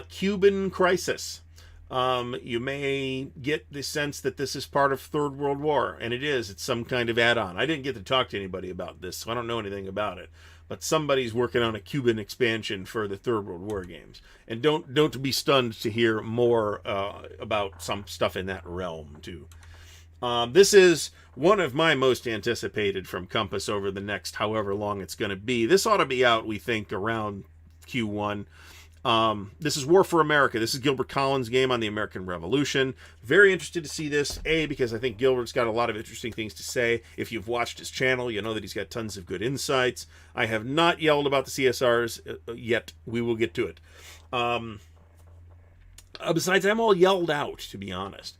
Cuban Crisis. You may get the sense that this is part of Third World War, and it is. It's some kind of add-on. I didn't get to talk to anybody about this, so I don't know anything about it. But somebody's working on a Cuban expansion for the Third World War games. And don't be stunned to hear more about some stuff in that realm, too. This is one of my most anticipated from Compass over the next however long it's going to be. This ought to be out, we think, around Q1. This is War for America. This is Gilbert Collins' game on the American Revolution. Very interested to see this, because I think Gilbert's got a lot of interesting things to say. If you've watched his channel, you know that he's got tons of good insights. I have not yelled about the CSRs yet. We will get to it. Besides, I'm all yelled out, to be honest.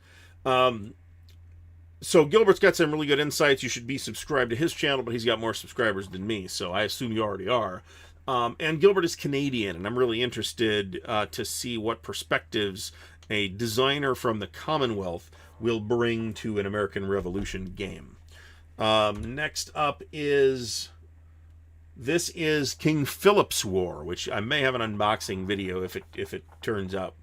So Gilbert's got some really good insights. You should be subscribed to his channel, but he's got more subscribers than me, so I assume you already are. And Gilbert is Canadian, and I'm really interested to see what perspectives a designer from the Commonwealth will bring to an American Revolution game. Next up is... This is King Philip's War, which I may have an unboxing video if it turns up.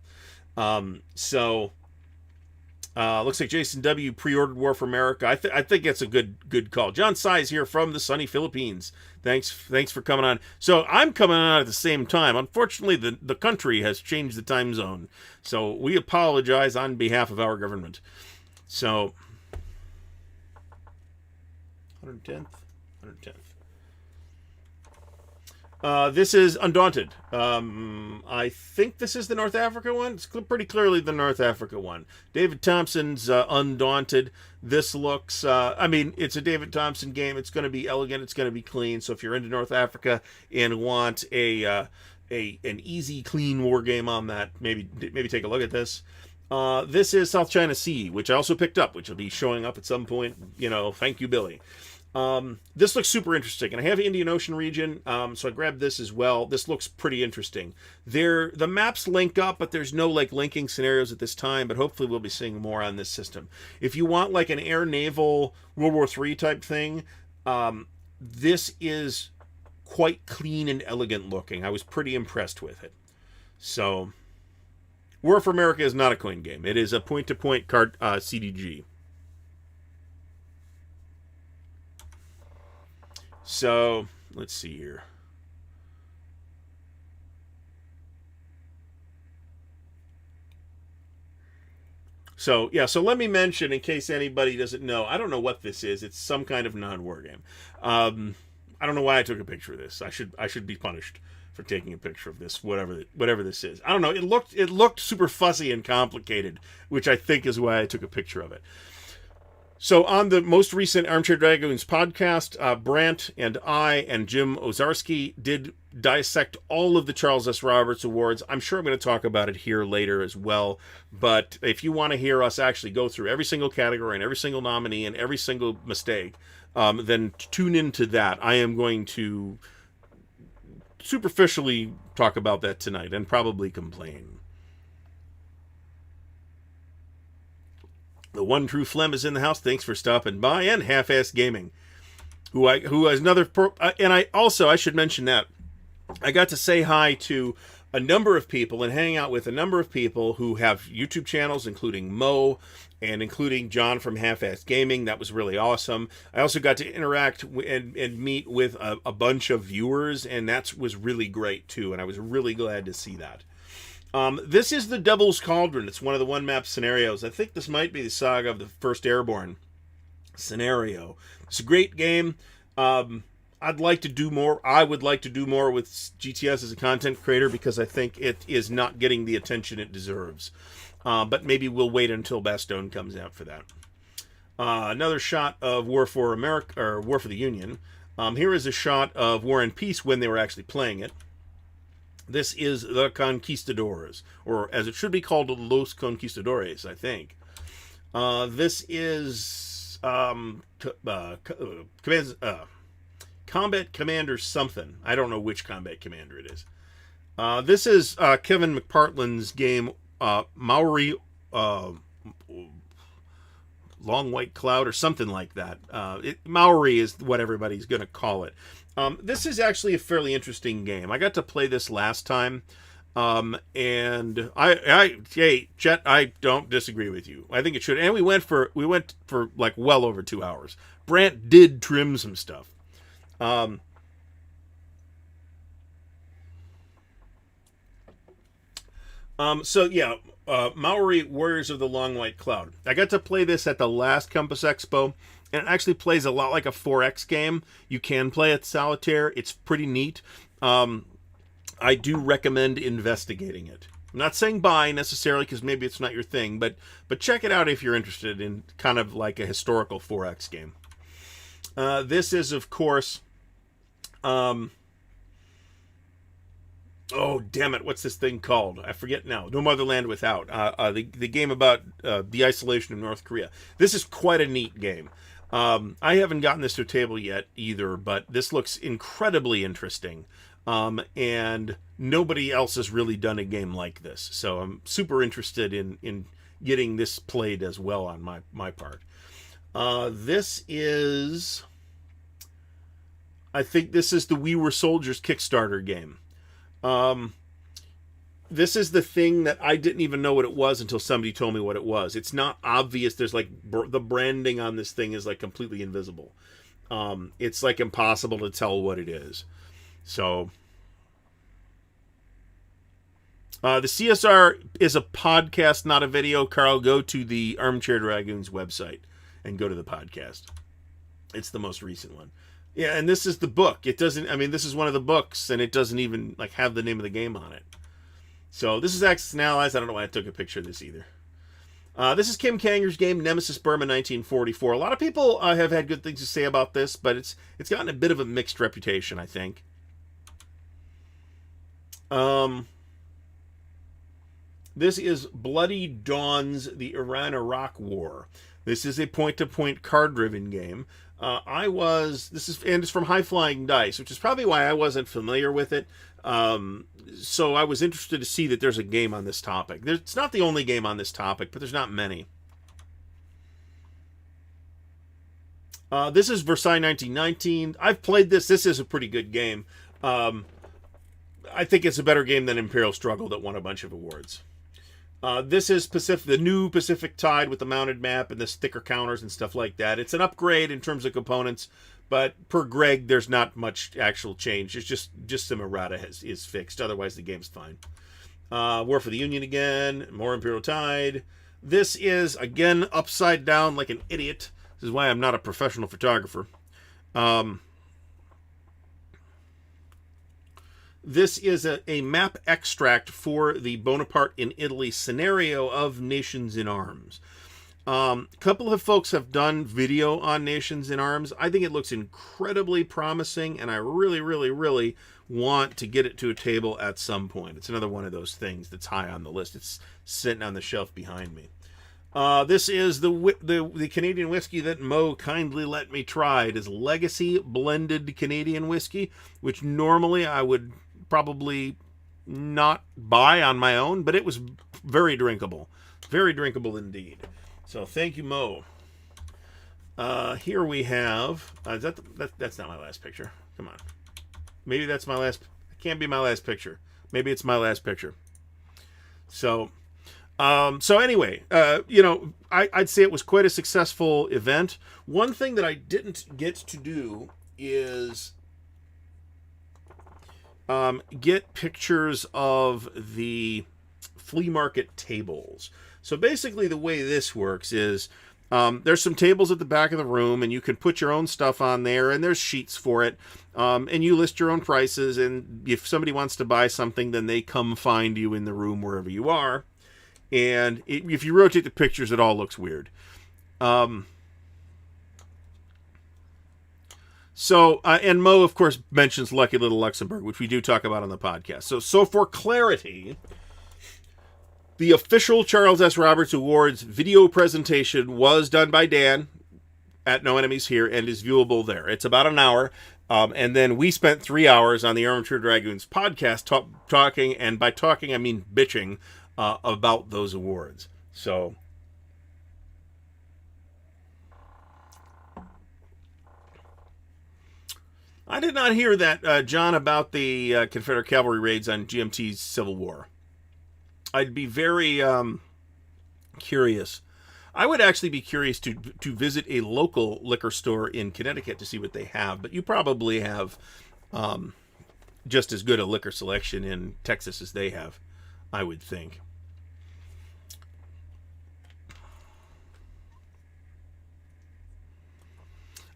Looks like Jason W. pre-ordered War for America. I think it's a good call. John Size here from the sunny Philippines. Thanks for coming on. So I'm coming on at the same time. Unfortunately, the country has changed the time zone. So we apologize on behalf of our government. So 110th. This is Undaunted. I think this is the North Africa one. It's pretty clearly the North Africa one. David Thompson's Undaunted. This looks, it's a David Thompson game. It's going to be elegant. It's going to be clean. So if you're into North Africa and want an easy, clean war game on that, maybe take a look at this. This is South China Sea, which I also picked up, which will be showing up at some point. Thank you, Billy. This looks super interesting, and I have Indian Ocean region, so I grabbed this as well. This looks pretty interesting. The maps link up, but there's no linking scenarios at this time, but hopefully we'll be seeing more on this system. If you want an air naval World War III type thing, this is quite clean and elegant looking. I was pretty impressed with it. So, War for America is not a coin game. It is a point-to-point card CDG. So, let's see here. So let me mention, in case anybody doesn't know, I don't know what this is. It's some kind of non-war game. I don't know why I took a picture of this. I should be punished for taking a picture of this, whatever this is. I don't know. It looked super fussy and complicated, which I think is why I took a picture of it. So on the most recent Armchair Dragons podcast, Brant and I and Jim Ozarski did dissect all of the Charles S. Roberts Awards. I'm sure I'm going to talk about it here later as well. But if you want to hear us actually go through every single category and every single nominee and every single mistake, then tune into that. I am going to superficially talk about that tonight and probably complain. The one true Flem is in the house. Thanks for stopping by. And Half-Ass Gaming, who is another. And I should mention that I got to say hi to a number of people and hang out with a number of people who have YouTube channels, including Mo and including John from Half-Ass Gaming. That was really awesome. I also got to interact and meet with a bunch of viewers, and that was really great too. And I was really glad to see that. This is the Devil's Cauldron. It's one of the one-map scenarios. I think this might be the Saga of the First Airborne scenario. It's a great game. I'd like to do more. I would like to do more with GTS as a content creator because I think it is not getting the attention it deserves. But maybe we'll wait until Bastogne comes out for that. Another shot of War for America, or War for the Union. Here is a shot of War and Peace when they were actually playing it. This is the Conquistadors, or as it should be called, Los Conquistadores, I think. This is Combat Commander something. I don't know which Combat Commander it is. This is Kevin McPartland's game, Maori Long White Cloud, or something like that. Maori is what everybody's going to call it. This is actually a fairly interesting game. I got to play this last time, and hey, Chet, I don't disagree with you. I think it should. And we went for like well over 2 hours. Brant did trim some stuff. So yeah, Maori Warriors of the Long White Cloud. I got to play this at the last Compass Expo, and it actually plays a lot like a 4X game. You can play it solitaire. It's pretty neat. I do recommend investigating it. I'm not saying buy necessarily because maybe it's not your thing, but check it out if you're interested in kind of like a historical 4X game. This is, of course, oh, damn it, what's this thing called? I forget now. No Motherland Without. The game about the isolation of North Korea. This is quite a neat game. I haven't gotten this to a table yet either, but this looks incredibly interesting. And nobody else has really done a game like this. So I'm super interested in getting this played as well on my part. This is... I think this is the We Were Soldiers Kickstarter game. This is the thing that I didn't even know what it was until somebody told me what it was. It's not obvious. There's like the branding on this thing is like completely invisible. It's like impossible to tell what it is. So the CSR is a podcast, not a video. Carl, go to the Armchair Dragoons website and go to the podcast. It's the most recent one. Yeah, and this is the book. It doesn't, I mean, this is one of the books, and it doesn't even like have the name of the game on it. So this is Axis and Allies. I don't know why I took a picture of this either. This is Kim Kanger's game, Nemesis Burma 1944. A lot of people have had good things to say about this, but it's gotten a bit of a mixed reputation, I think. This is Bloody Dawn's The Iran-Iraq War. This is a point-to-point card-driven game. It's from High Flying Dice, which is probably why I wasn't familiar with it. So I was interested to see that there's a game on this topic. It's not the only game on this topic, but there's not many. This is Versailles 1919. I've played this. This is a pretty good game. I think it's a better game than Imperial Struggle that won a bunch of awards. This is the new Pacific Tide with the mounted map and the sticker counters and stuff like that. It's an upgrade in terms of components, but per Greg, there's not much actual change. It's just some errata is fixed. Otherwise, the game's fine. War for the Union again. More Imperial Tide. This is, again, upside down like an idiot. This is why I'm not a professional photographer. This is a map extract for the Bonaparte in Italy scenario of Nations in Arms. A couple of folks have done video on Nations in Arms. I think it looks incredibly promising, and I really, really, really want to get it to a table at some point. It's another one of those things that's high on the list. It's sitting on the shelf behind me. This is the Canadian whiskey that Mo kindly let me try. It is Legacy Blended Canadian Whiskey, which normally I would probably not buy on my own, but it was very drinkable. Very drinkable indeed. So thank you, Mo. Here we have... that's not my last picture. Come on. Maybe that's my last... It can't be my last picture. Maybe it's my last picture. So anyway, I'd say it was quite a successful event. One thing that I didn't get to do is get pictures of the flea market tables. So basically the way this works is there's some tables at the back of the room, and you can put your own stuff on there, and there's sheets for it, and you list your own prices, and if somebody wants to buy something, then they come find you in the room wherever you are. And if you rotate the pictures, it all looks weird. And Mo, of course, mentions Lucky Little Luxembourg, which we do talk about on the podcast. So for clarity, the official Charles S. Roberts Awards video presentation was done by Dan at No Enemies Here and is viewable there. It's about an hour. And then we spent 3 hours on the Armature Dragoons podcast talking, and by talking, I mean bitching, about those awards. So I did not hear that, John, about the Confederate cavalry raids on GMT's Civil War. I'd be very curious. I would actually be curious to visit a local liquor store in Connecticut to see what they have, but you probably have just as good a liquor selection in Texas as they have, I would think.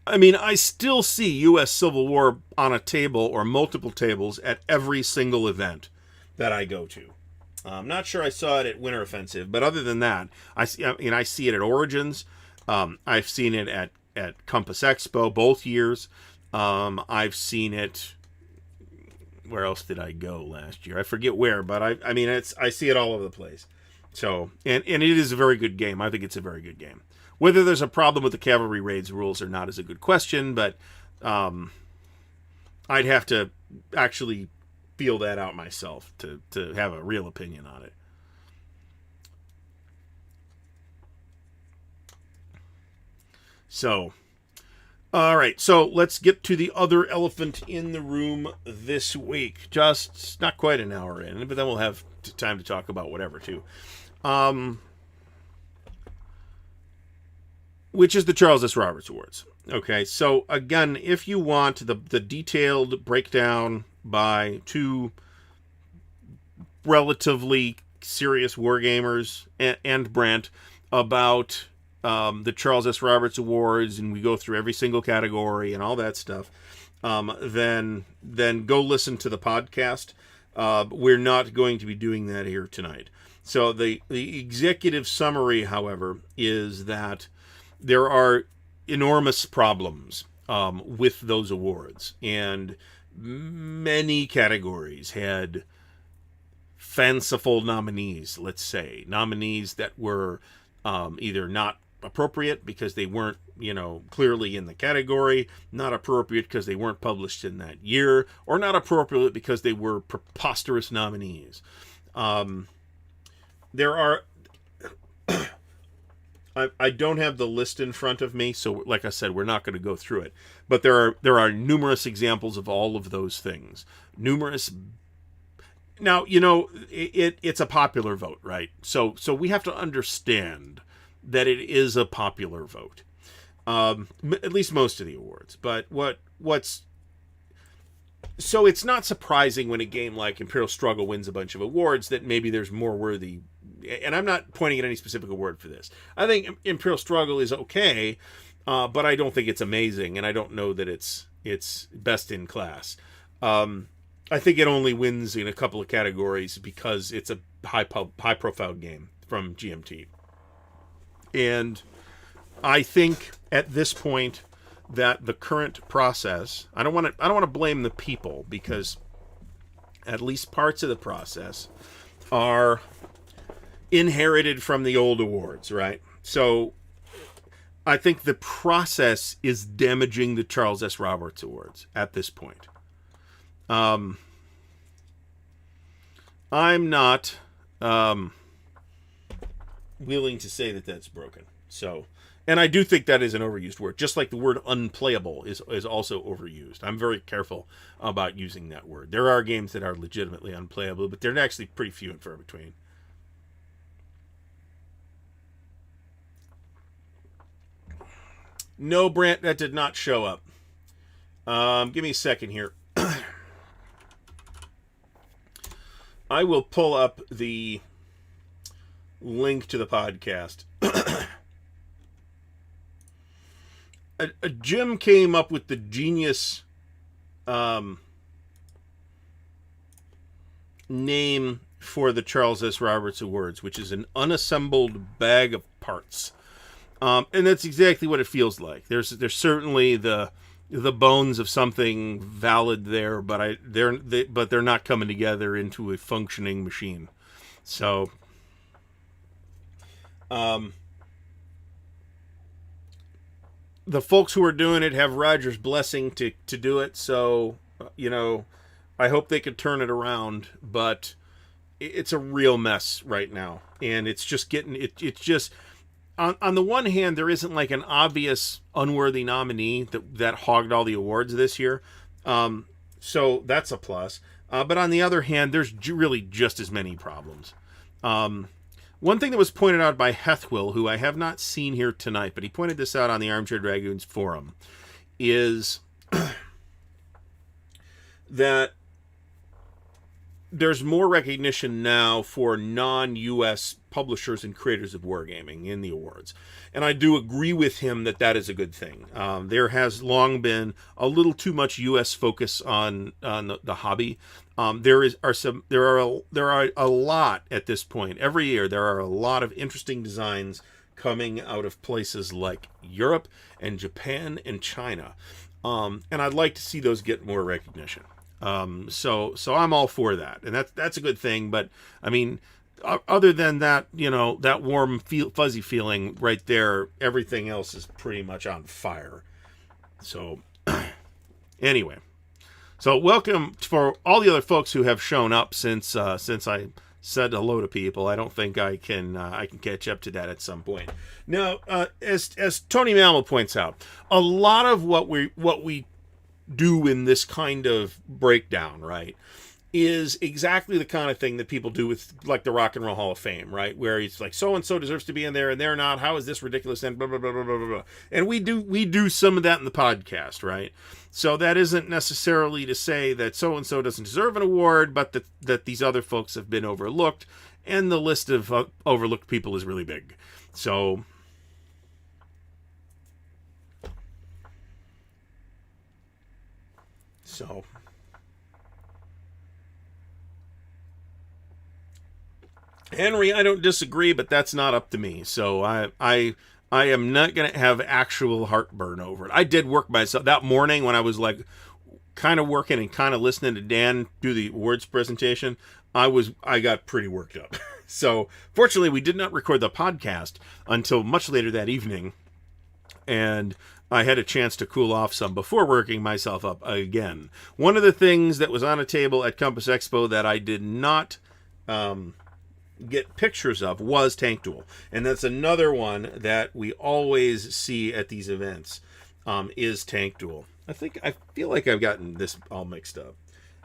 I mean, I still see U.S. Civil War on a table or multiple tables at every single event that I go to. I'm not sure I saw it at Winter Offensive, but other than that, I see it at Origins. I've seen it at Compass Expo both years. I've seen it. Where else did I go last year? I forget where, but I see it all over the place. So, and it is a very good game. I think it's a very good game. Whether there's a problem with the cavalry raids rules or not is a good question, but I'd have to actually feel that out myself to have a real opinion on it. So, all right, so let's get to the other elephant in the room this week. Just not quite an hour in, but then we'll have time to talk about whatever, too. Which is the Charles S. Roberts Awards. Okay, so again, if you want the detailed breakdown by two relatively serious wargamers and Brent about the Charles S. Roberts Awards, and we go through every single category and all that stuff, then go listen to the podcast. We're not going to be doing that here tonight. So the executive summary, however, is that there are enormous problems with those awards, and many categories had fanciful nominees, let's say. Nominees that were either not appropriate because they weren't, clearly in the category, not appropriate because they weren't published in that year, or not appropriate because they were preposterous nominees. There are... I don't have the list in front of me, so like I said, we're not going to go through it. But there are numerous examples of all of those things. Numerous. Now, it's a popular vote, right? So we have to understand that it is a popular vote. At least most of the awards. But what's so it's not surprising when a game like Imperial Struggle wins a bunch of awards that maybe there's more worthy. And I'm not pointing at any specific award for this. I think Imperial Struggle is okay, but I don't think it's amazing, and I don't know that it's best in class. I think it only wins in a couple of categories because it's a high-profile game from GMT. And I think at this point that the current process, I don't want to blame the people, because at least parts of the process are inherited from the old awards, right? So I think the process is damaging the Charles S. Roberts Awards at this point. I'm not willing to say that that's broken. So, and I do think that is an overused word, just like the word unplayable is also overused. I'm very careful about using that word. There are games that are legitimately unplayable, but they're actually pretty few and far between. No, Brant, that did not show up. Give me a second here. I will pull up the link to the podcast. Jim came up with the genius name for the Charles S. Roberts Awards, which is an unassembled bag of parts. And that's exactly what it feels like. There's certainly the bones of something valid there, but they're not coming together into a functioning machine. So, the folks who are doing it have Roger's blessing to do it. So, I hope they could turn it around, but it's a real mess right now, and it's just getting it's just. On the one hand, there isn't like an obvious unworthy nominee that hogged all the awards this year. So that's a plus. But on the other hand, there's really just as many problems. One thing that was pointed out by Hethwill, who I have not seen here tonight, but he pointed this out on the Armchair Dragoons forum, is that there's more recognition now for non-U.S. publishers and creators of wargaming in the awards. And I do agree with him that that is a good thing. There has long been a little too much U.S. focus on the hobby. There are a lot at this point. Every year there are a lot of interesting designs coming out of places like Europe and Japan and China. And I'd like to see those get more recognition. So I'm all for that, and that's a good thing. But I mean, other than that, that warm, fuzzy feeling right there, everything else is pretty much on fire. So anyway, so welcome for all the other folks who have shown up since I said hello to people. I don't think I can catch up to that at some point. Now, as Tony Mammal points out, a lot of what we do in this kind of breakdown, right, is exactly the kind of thing that people do with like the Rock and Roll Hall of Fame, right, where it's like so and so deserves to be in there and they're not. How is this ridiculous? And blah blah blah blah blah blah. And we do some of that in the podcast, right? So that isn't necessarily to say that so and so doesn't deserve an award, but that these other folks have been overlooked, and the list of overlooked people is really big. So. Henry, I don't disagree, but that's not up to me. So I am not going to have actual heartburn over it. I did work myself that morning when I was like kind of working and kind of listening to Dan do the awards presentation. I got pretty worked up. So fortunately, we did not record the podcast until much later that evening, and I had a chance to cool off some before working myself up again. One of the things that was on a table at Compass Expo that I did not get pictures of was Tank Duel. And that's another one that we always see at these events, is Tank Duel. I feel like I've gotten this all mixed up.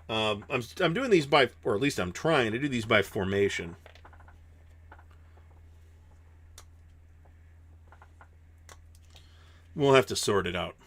I'm doing these by, or at least I'm trying to do these by formation. We'll have to sort it out.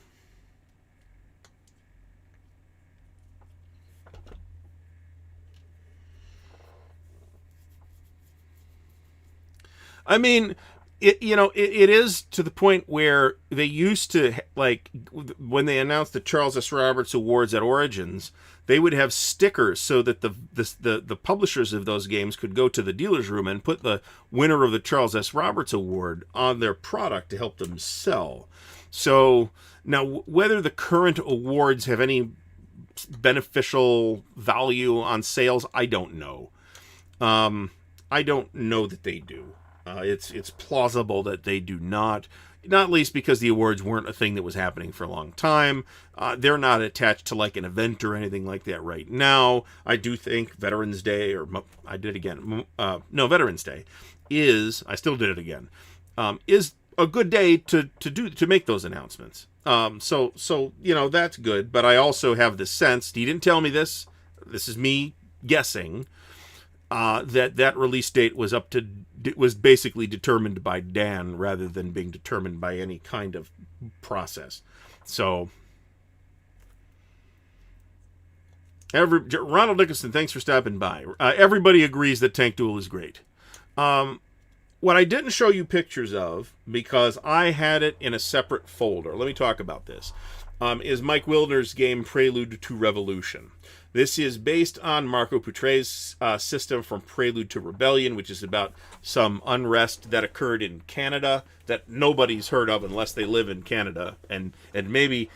I mean, it is to the point where they used to, like, when they announced the Charles S. Roberts Awards at Origins, they would have stickers so that the publishers of those games could go to the dealer's room and put the winner of the Charles S. Roberts Award on their product to help them sell. So now, whether the current awards have any beneficial value on sales, I don't know. I don't know that they do. It's plausible that they do not least because the awards weren't a thing that was happening for a long time. They're not attached to like an event or anything like that right now. I do think Veterans Day, or I did it again. No, Veterans Day I still did it again. Is a good day to make those announcements. So that's good. But I also have the sense, he didn't tell me this. This is me guessing. That release date was basically determined by Dan rather than being determined by any kind of process. So, Ronald Nicholson, thanks for stopping by. Everybody agrees that Tank Duel is great. What I didn't show you pictures of, because I had it in a separate folder, let me talk about this, is Mike Wildner's game Prelude to Revolution. This is based on Marco Putre's system from Prelude to Rebellion, which is about some unrest that occurred in Canada that nobody's heard of unless they live in Canada, and maybe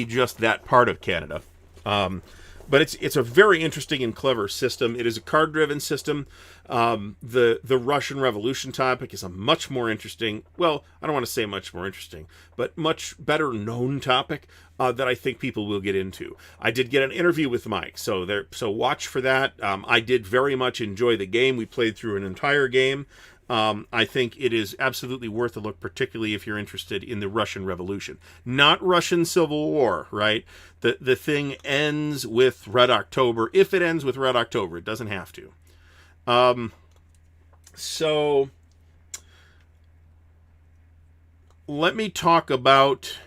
just that part of Canada. But it's a very interesting and clever system. It is a card-driven system. The Russian Revolution topic is a much more interesting, well, I don't want to say much more interesting, but much better known topic that I think people will get into. I did get an interview with Mike, so watch for that. I did very much enjoy the game. We played through an entire game. I think it is absolutely worth a look, particularly if you're interested in the Russian Revolution. Not Russian Civil War, right? The thing ends with Red October. If it ends with Red October, it doesn't have to. So let me talk about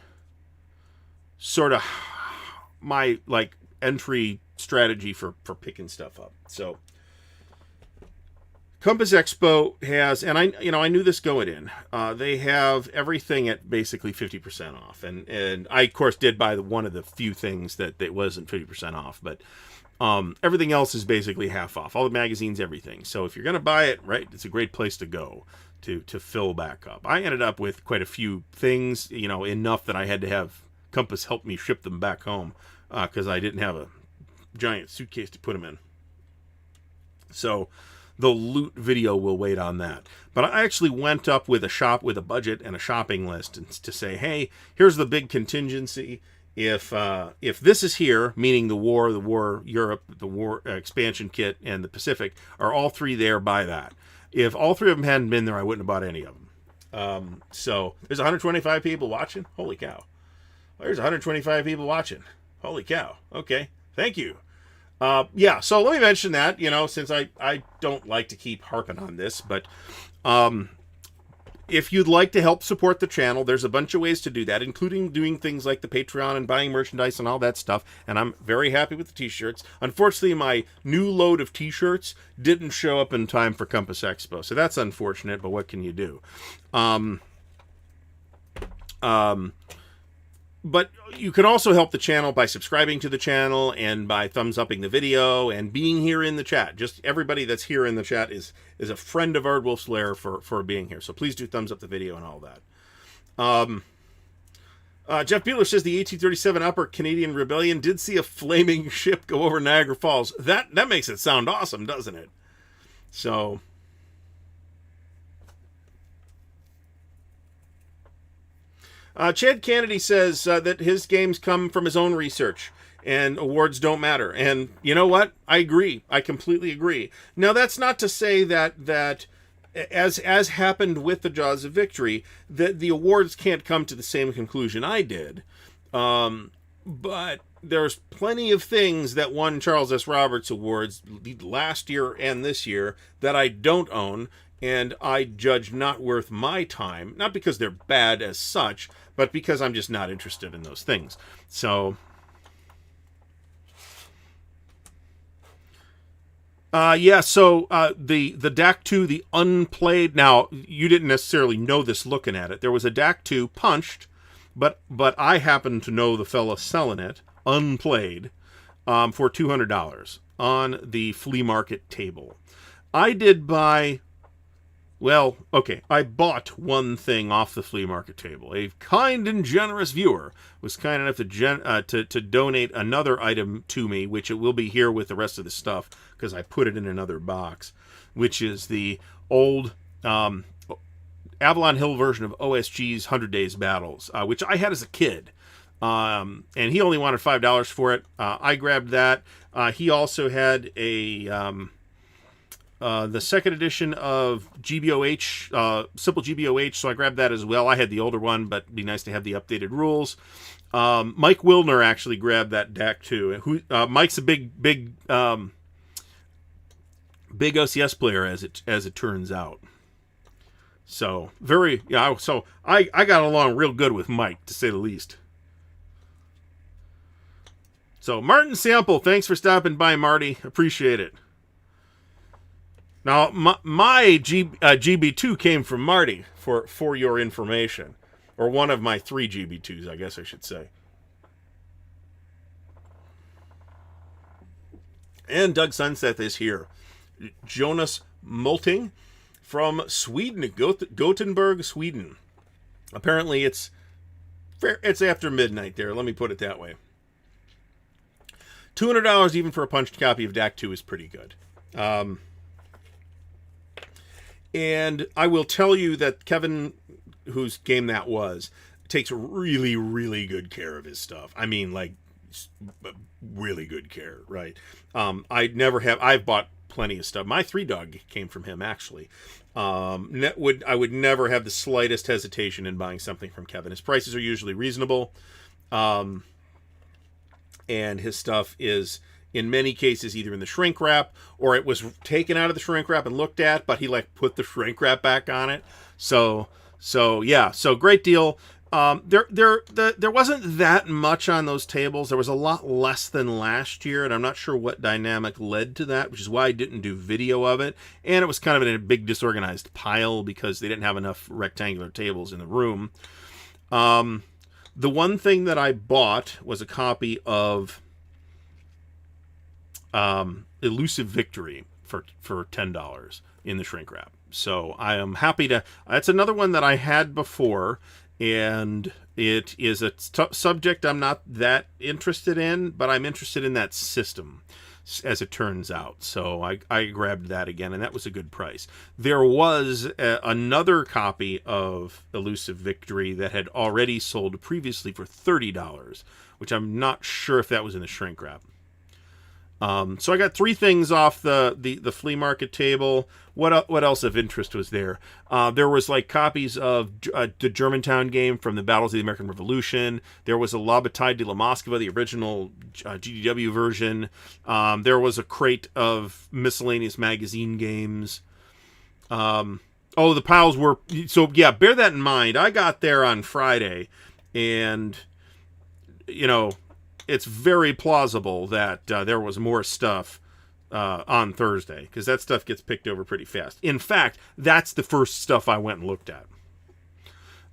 sort of my entry strategy for picking stuff up. So Compass Expo has, and I knew this going in, they have everything at basically 50% off. And I, of course, did buy one of the few things that wasn't 50% off, but everything else is basically half off. All the magazines, everything. So if you're going to buy it, right, it's a great place to go to fill back up. I ended up with quite a few things, enough that I had to have Compass help me ship them back home because I didn't have a giant suitcase to put them in. So the loot video will wait on that. But I actually went up with a budget and a shopping list to say, hey, here's the big contingency. If this is here, meaning the war Europe, the war expansion kit, and the Pacific are all three there, buy that. If all three of them hadn't been there, I wouldn't have bought any of them. So there's 125 people watching. Holy cow! There's 125 people watching. Holy cow! Okay, thank you. Yeah, so let me mention that, since I don't like to keep harping on this, but if you'd like to help support the channel, there's a bunch of ways to do that, including doing things like the Patreon and buying merchandise and all that stuff, and I'm very happy with the t-shirts. Unfortunately, my new load of t-shirts didn't show up in time for Compass Expo, so that's unfortunate, but what can you do? But you can also help the channel by subscribing to the channel and by thumbs upping the video and being here in the chat. Just everybody that's here in the chat is a friend of Ardwulf's Lair for being here. So please do thumbs up the video and all that. Jeff Bueller says the 1837 Upper Canadian Rebellion did see a flaming ship go over Niagara Falls. That makes it sound awesome, doesn't it? So Chad Kennedy says that his games come from his own research and awards don't matter. And you know what? I agree. I completely agree. Now, that's not to say that as happened with the Jaws of Victory, that the awards can't come to the same conclusion I did. But there's plenty of things that won Charles S. Roberts Awards last year and this year that I don't own, and I judge not worth my time, not because they're bad as such, but because I'm just not interested in those things. So Yeah, so the DAC 2, the unplayed. Now, you didn't necessarily know this looking at it. There was a DAC 2 punched, but I happen to know the fella selling it unplayed for $200 on the flea market table. I did buy. Well, okay, I bought one thing off the flea market table. A kind and generous viewer was kind enough to donate another item to me, which it will be here with the rest of the stuff, because I put it in another box, which is the old Avalon Hill version of OSG's 100 Days Battles, which I had as a kid. And he only wanted $5 for it. I grabbed that. He also had the second edition of GBOH, Simple GBOH, so I grabbed that as well. I had the older one, but it'd be nice to have the updated rules. Mike Wilner actually grabbed that deck too. Mike's a big OCS player, as it turns out. So so I got along real good with Mike, to say the least. So Martin Sample, thanks for stopping by, Marty. Appreciate it. Now, my GB2 came from Marty, for your information. Or one of my 3 GB2s, I guess I should say. And Doug Sunset is here. Jonas Molting from Sweden, Gothenburg, Sweden. Apparently it's after midnight there, let me put it that way. $200 even for a punched copy of DAC 2 is pretty good. And I will tell you that Kevin, whose game that was, takes really, really good care of his stuff. I mean, like, really good care, right? I've bought plenty of stuff. My 3-Dog came from him, actually. I would never have the slightest hesitation in buying something from Kevin. His prices are usually reasonable. And his stuff is, in many cases, either in the shrink wrap, or it was taken out of the shrink wrap and looked at, but he put the shrink wrap back on it. So great deal. There wasn't that much on those tables. There was a lot less than last year, and I'm not sure what dynamic led to that, which is why I didn't do video of it. And it was kind of in a big disorganized pile because they didn't have enough rectangular tables in the room. The one thing that I bought was a copy of Elusive Victory for $10 in the shrink wrap. So I am happy to. That's another one that I had before, and it is a subject I'm not that interested in, but I'm interested in that system, as it turns out. So I grabbed that again, and that was a good price. There was another copy of Elusive Victory that had already sold previously for $30, which I'm not sure if that was in the shrink wrap. So I got 3 things off the flea market table. What else of interest was there? There was copies of the Germantown game from the Battles of the American Revolution. There was a La Bataille de la Moskva, the original GDW version. There was a crate of miscellaneous magazine games. The piles were... So, yeah, bear that in mind. I got there on Friday, and, it's very plausible that there was more stuff on Thursday, because that stuff gets picked over pretty fast. In fact, that's the first stuff I went and looked at.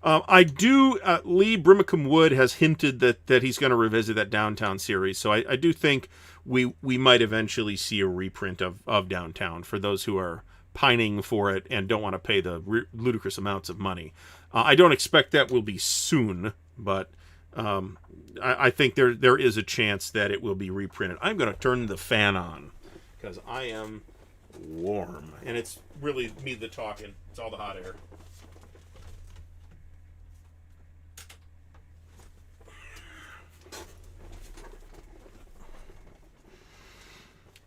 Lee Brimacombe Wood has hinted that he's going to revisit that Downtown series, so I do think we might eventually see a reprint of Downtown for those who are pining for it and don't want to pay the ludicrous amounts of money. I don't expect that will be soon, but... I think there is a chance that it will be reprinted. I'm going to turn the fan on because I am warm, and it's really me the talking. It's all the hot air.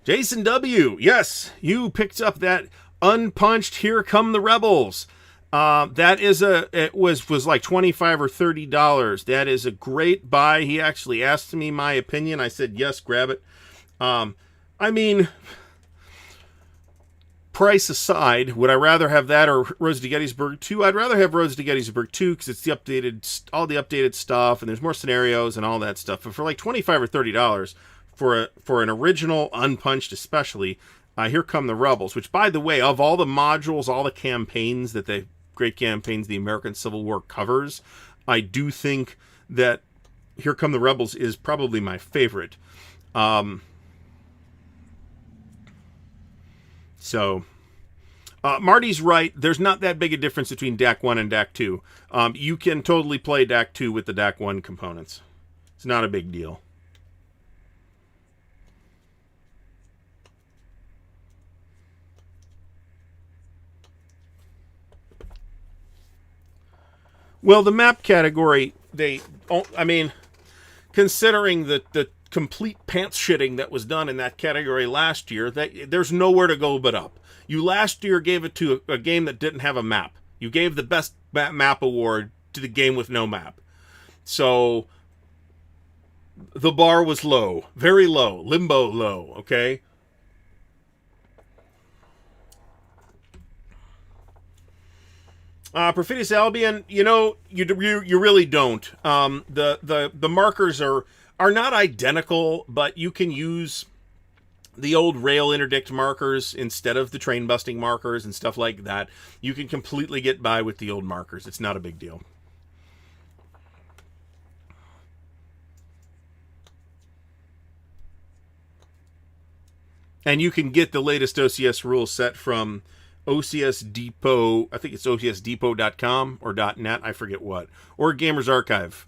Jason W. Yes, you picked up that unpunched Here Come the Rebels. It was like $25 or $30. That is a great buy. He actually asked me my opinion. I said, yes, grab it. Price aside, would I rather have that or Rose to Gettysburg 2? I'd rather have Rose to Gettysburg 2 because it's all the updated stuff, and there's more scenarios and all that stuff. But for like $25 or $30 for an original unpunched especially, Here Come the Rebels, which, by the way, of all the modules, all the campaigns that the great campaigns the American Civil War covers, I do think that Here Come the Rebels is probably my favorite. Marty's right. There's not that big a difference between DAC 1 and DAC 2. You can totally play DAC 2 with the DAC 1 components. It's not a big deal. Well, the map category, considering the complete pants shitting that was done in that category last year, there's nowhere to go but up. You last year gave it to a game that didn't have a map. You gave the best map award to the game with no map. So the bar was low, very low, limbo low, okay? Perfidious Albion, you really don't. The markers are not identical, but you can use the old rail interdict markers instead of the train busting markers and stuff like that. You can completely get by with the old markers. It's not a big deal. And you can get the latest OCS rule set from OCS Depot. I think it's OCSDepot.com or .net. I forget what. Or Gamers Archive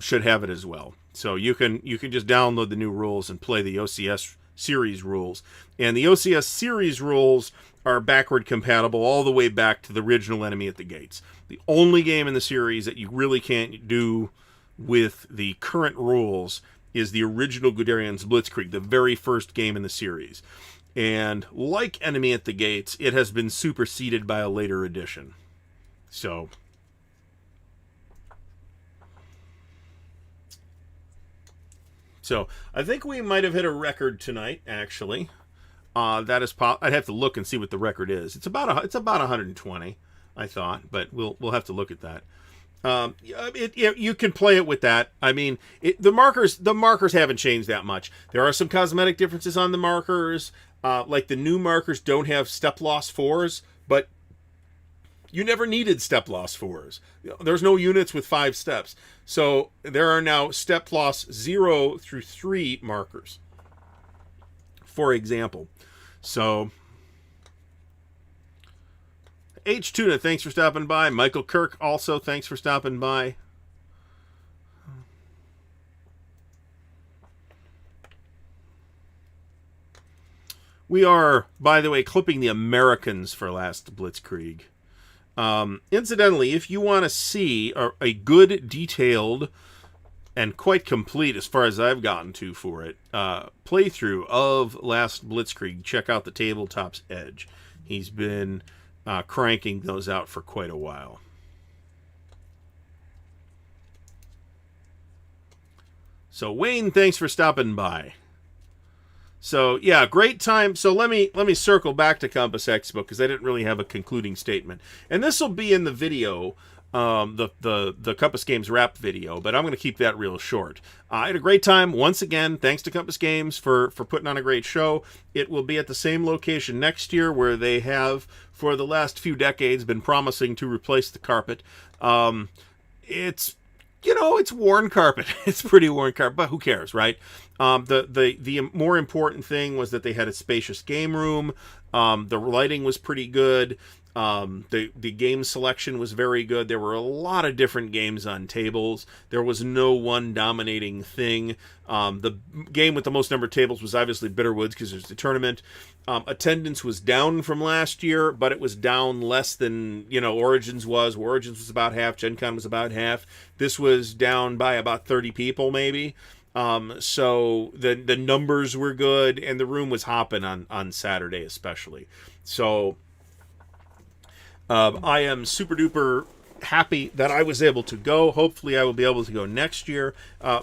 should have it as well. So you can just download the new rules and play the OCS series rules. And the OCS series rules are backward compatible all the way back to the original Enemy at the Gates. The only game in the series that you really can't do with the current rules is the original Guderian's Blitzkrieg, the very first game in the series. And like Enemy at the Gates, it has been superseded by a later edition. So I think we might have hit a record tonight, actually. That is I'd have to look and see what the record is. It's about 120, I thought, but we'll have to look at that. You can play it with that. I mean, the markers haven't changed that much. There are some cosmetic differences on the markers. Like the new markers don't have step loss 4s, but you never needed step loss 4s. There's no units with 5 steps. So there are now step loss 0 through 3 markers, for example. So H. Tuna, thanks for stopping by. Michael Kirk, also thanks for stopping by. We are, by the way, clipping the Americans for last Blitzkrieg. Incidentally, if you want to see a good, detailed, and quite complete, as far as I've gotten to for it, playthrough of last Blitzkrieg, check out the Tabletop's Edge. He's been cranking those out for quite a while. So Wayne, thanks for stopping by. So yeah, great time. So let me circle back to Compass Expo because I didn't really have a concluding statement, and this will be in the video, the Compass Games wrap video, but I'm going to keep that real short. I had a great time once again. Thanks to Compass Games for putting on a great show. It will be at the same location next year where they have for the last few decades been promising to replace the carpet. It's worn carpet. It's pretty worn carpet, but who cares, right? The more important thing was that they had a spacious game room. The lighting was pretty good. The game selection was very good. There were a lot of different games on tables. There was no one dominating thing. The game with the most number of tables was obviously Bitterwoods because there's the tournament. Attendance was down from last year, but it was down less than Origins was. Origins was about half. Gen Con was about half. This was down by about 30 people maybe. So the numbers were good, and the room was hopping on Saturday especially. So I am super duper happy that I was able to go. Hopefully I will be able to go next year.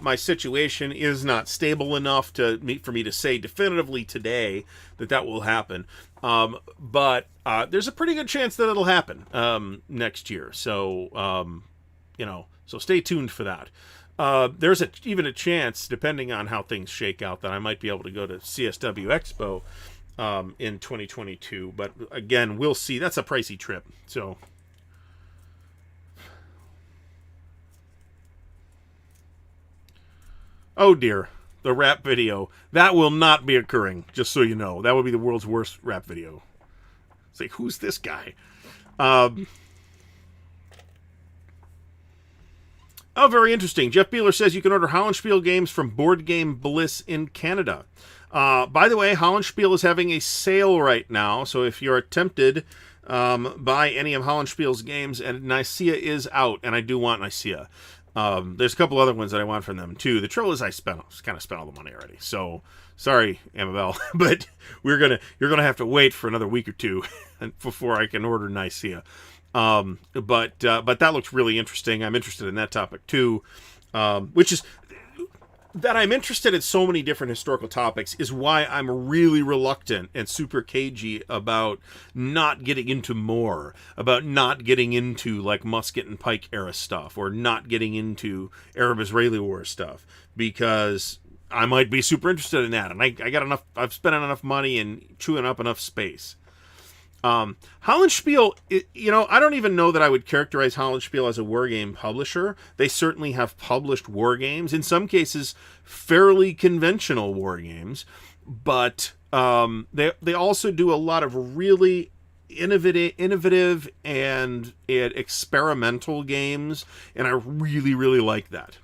My situation is not stable enough for me to say definitively today that will happen. But there's a pretty good chance that it'll happen next year. So, so stay tuned for that. There's even a chance, depending on how things shake out, that I might be able to go to CSW Expo in 2022. But again, we'll see. That's a pricey trip. So, oh dear, the rap video. That will not be occurring, just so you know. That would be the world's worst rap video. It's like, who's this guy? Oh, very interesting. Jeff Beeler says you can order Hollandspiel games from Board Game Bliss in Canada. By the way, Hollandspiel is having a sale right now, so if you're tempted, buy any of Hollandspiel's games, and Nicaea is out, and I do want Nicaea. There's a couple other ones that I want from them, too. The trouble is I kind of spent all the money already, so sorry, Amabel, but you're gonna have to wait for another week or two before I can order Nicaea. But that looks really interesting. I'm interested in that topic too, which is that I'm interested in so many different historical topics is why I'm really reluctant and super cagey about not getting into more, about not getting into like musket and pike era stuff, or not getting into Arab-Israeli war stuff, because I might be super interested in that, and I got enough. I've spent enough money and chewing up enough space. Hollandspiel, I don't even know that I would characterize Hollandspiel as a wargame publisher. They certainly have published wargames, in some cases fairly conventional wargames, but they also do a lot of really innovative and experimental games, and I really, really like that.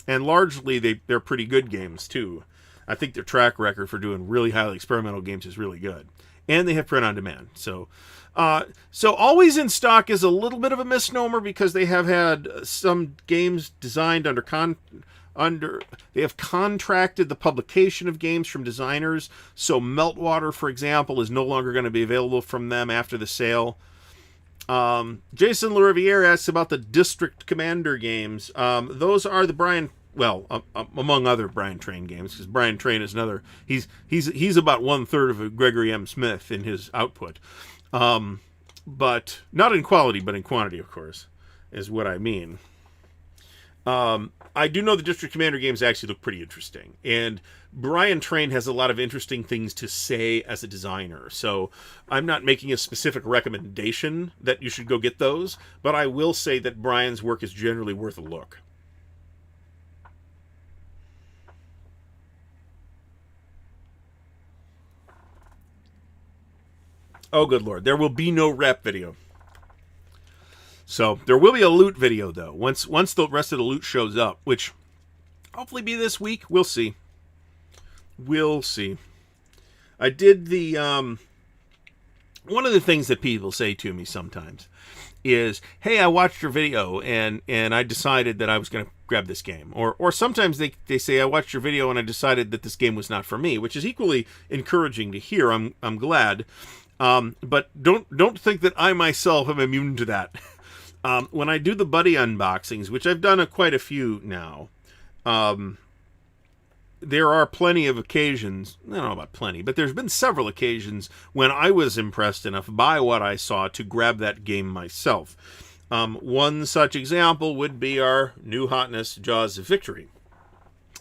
And largely they're pretty good games too. I think their track record for doing really highly experimental games is really good. And they have print on demand. So always in stock is a little bit of a misnomer, because they have had some games designed they have contracted the publication of games from designers. So Meltwater, for example, is no longer going to be available from them after the sale. Jason LaRiviere asks about the District Commander games. Those are the Brian. Well, among other Brian Train games, because Brian Train is another. He's about 1/3 of Gregory M. Smith in his output, but not in quality, but in quantity, of course, is what I mean. I do know the District Commander games actually look pretty interesting, and Brian Train has a lot of interesting things to say as a designer. So I'm not making a specific recommendation that you should go get those, but I will say that Brian's work is generally worth a look. Oh, good Lord. There will be no rep video. So there will be a loot video, though. Once the rest of the loot shows up, which hopefully be this week. We'll see. We'll see. I did the... one of the things that people say to me sometimes is, hey, I watched your video and I decided that I was going to grab this game. Or sometimes they say, I watched your video and I decided that this game was not for me, which is equally encouraging to hear. I'm glad. But don't think that I myself am immune to that. When I do the buddy unboxings, which I've done quite a few now, there are plenty of occasions, I don't know about plenty, but there's been several occasions when I was impressed enough by what I saw to grab that game myself. One such example would be our new hotness, Jaws of Victory.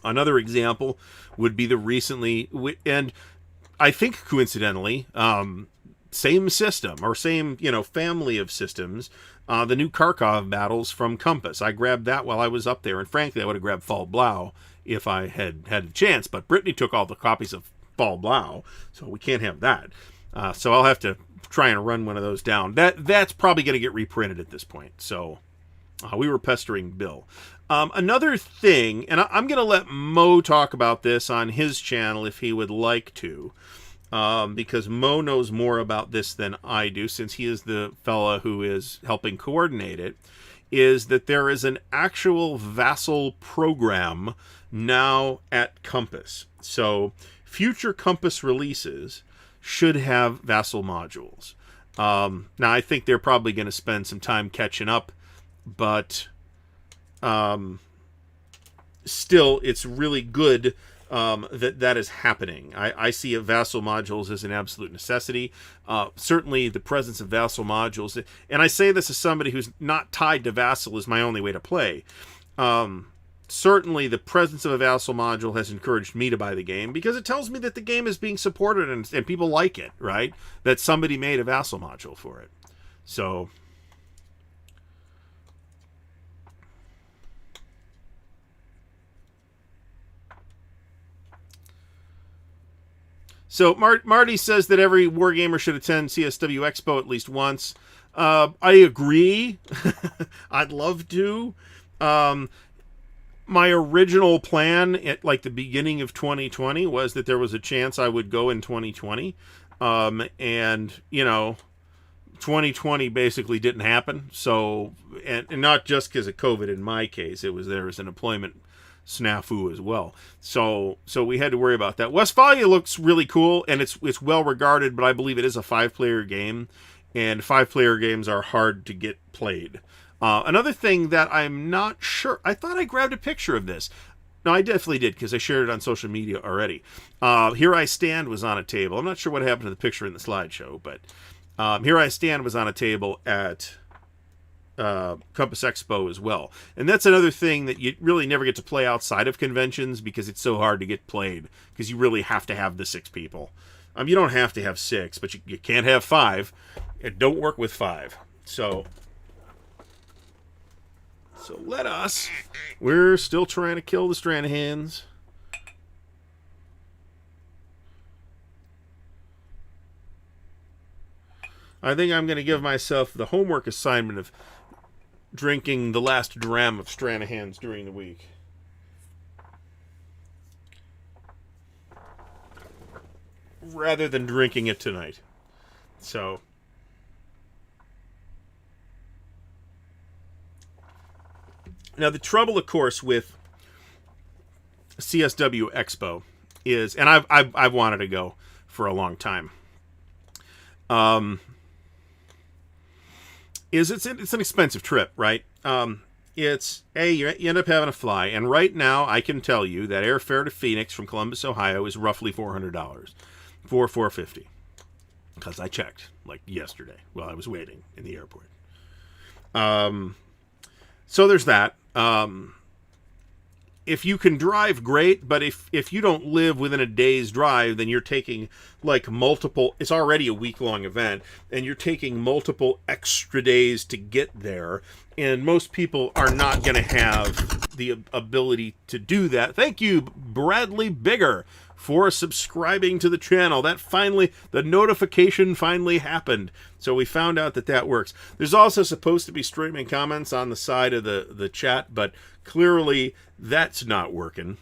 Another example would be the recently, and I think coincidentally, same system, or same, family of systems, the new Kharkov battles from Compass. I grabbed that while I was up there, and frankly, I would have grabbed Fall Blau if I had had a chance, but Brittany took all the copies of Fall Blau, so we can't have that. So I'll have to try and run one of those down. That's probably going to get reprinted at this point, so we were pestering Bill. Another thing, and I'm going to let Mo talk about this on his channel if he would like to, because Mo knows more about this than I do, since he is the fella who is helping coordinate it, is that there is an actual vassal program now at Compass. So future Compass releases should have vassal modules. Now, I think they're probably going to spend some time catching up, but still, it's really good that is happening. I see vassal modules as an absolute necessity. Certainly the presence of vassal modules, and I say this as somebody who's not tied to vassal is my only way to play. certainly the presence of a vassal module has encouraged me to buy the game, because it tells me that the game is being supported and people like it, right? That somebody made a vassal module for it. So Marty says that every wargamer should attend CSW Expo at least once. I agree. I'd love to. My original plan at like the beginning of 2020 was that there was a chance I would go in 2020. And, you know, 2020 basically didn't happen. So, and not just because of COVID in my case, there was an employment snafu as well. So we had to worry about that. Westphalia looks really cool, and it's well regarded, but I believe it is a 5-player game, and 5-player games are hard to get played. Another thing that I'm not sure, I thought I grabbed a picture of this. No, I definitely did, because I shared it on social media already. Here I Stand was on a table. I'm not sure what happened to the picture in the slideshow, but Here I Stand was on a table at Compass Expo as well. And that's another thing that you really never get to play outside of conventions, because it's so hard to get played, because you really have to have the 6 people. You don't have to have 6, but you can't have 5. It don't work with 5. So let us. We're still trying to kill the Stranahans. I think I'm going to give myself the homework assignment of drinking the last dram of Stranahans during the week. Rather than drinking it tonight. So now the trouble, of course, with CSW Expo is, and I've wanted to go for a long time. Is it's an expensive trip, right? It's you end up having to fly, and right now I can tell you that airfare to Phoenix from Columbus, Ohio, is roughly $400, $450, because I checked like yesterday while I was waiting in the airport. So there's that. If you can drive, great, but if you don't live within a day's drive, then you're taking like multiple, it's already a week-long event, and you're taking multiple extra days to get there, and most people are not going to have the ability to do that. Thank you, Bradley Bigger, for subscribing to the channel. That finally, the notification finally happened. So we found out that works. There's also supposed to be streaming comments on the side of the chat, but clearly that's not working.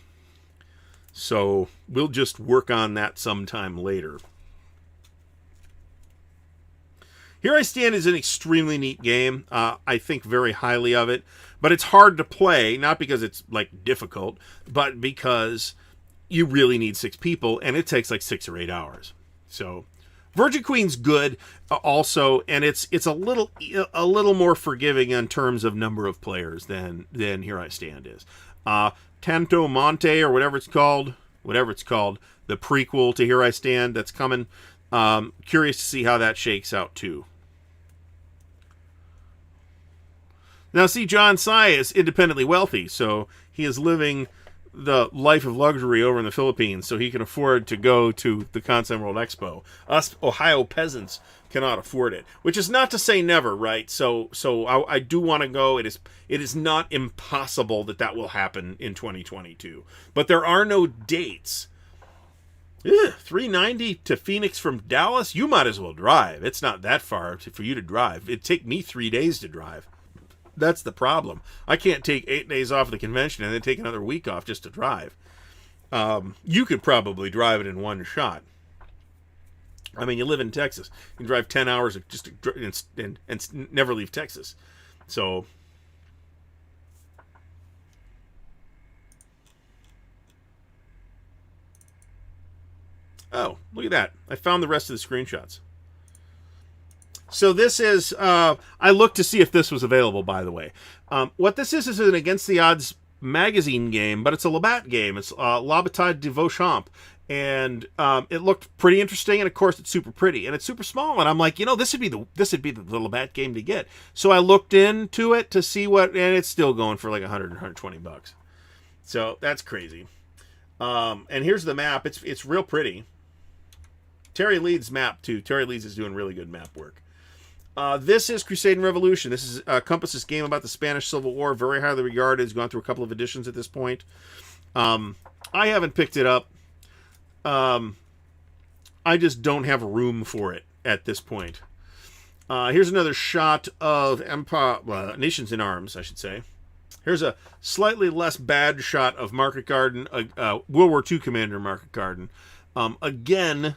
So we'll just work on that sometime later. Here I Stand is an extremely neat game. I think very highly of it, but it's hard to play, not because it's like difficult, but because you really need 6 people, and it takes like 6 or 8 hours. So Virgin Queen's good also, and it's a little more forgiving in terms of number of players than Here I Stand is. Tanto Monte, or whatever it's called, the prequel to Here I Stand that's coming. Curious to see how that shakes out too. Now, see, John Sai is independently wealthy, so he is living the life of luxury over in the Philippines, so he can afford to go to the Concept World Expo. Us Ohio peasants cannot afford it, which is not to say never, right? So I do want to go. It is not impossible that will happen in 2022, but there are no dates. $390 to Phoenix from Dallas. You might as well drive. It's not that far for you to drive. It'd take me 3 days to drive. That's the problem. I can't take 8 days off of the convention and then take another week off just to drive. You could probably drive it in one shot. I mean, you live in Texas. You can drive 10 hours just and never leave Texas. So oh, look at that. I found the rest of the screenshots. So this is, I looked to see if this was available, by the way. What this is an Against the Odds magazine game, but it's a Labatt game. It's La Bataille de Vauchamp. And it looked pretty interesting, and of course it's super pretty, and it's super small, and I'm like, this would be the Labatt game to get. So I looked into it to see and it's still going for like $100, $120. So that's crazy. And here's the map. It's real pretty. Terry Leeds map too. Terry Leeds is doing really good map work. This is Crusade and Revolution. This is Compass's game about the Spanish Civil War. Very highly regarded. It's gone through a couple of editions at this point. I haven't picked it up. I just don't have room for it at this point. Here's another shot of Nations in Arms, I should say. Here's a slightly less bad shot of Market Garden, World War II Commander Market Garden. Again,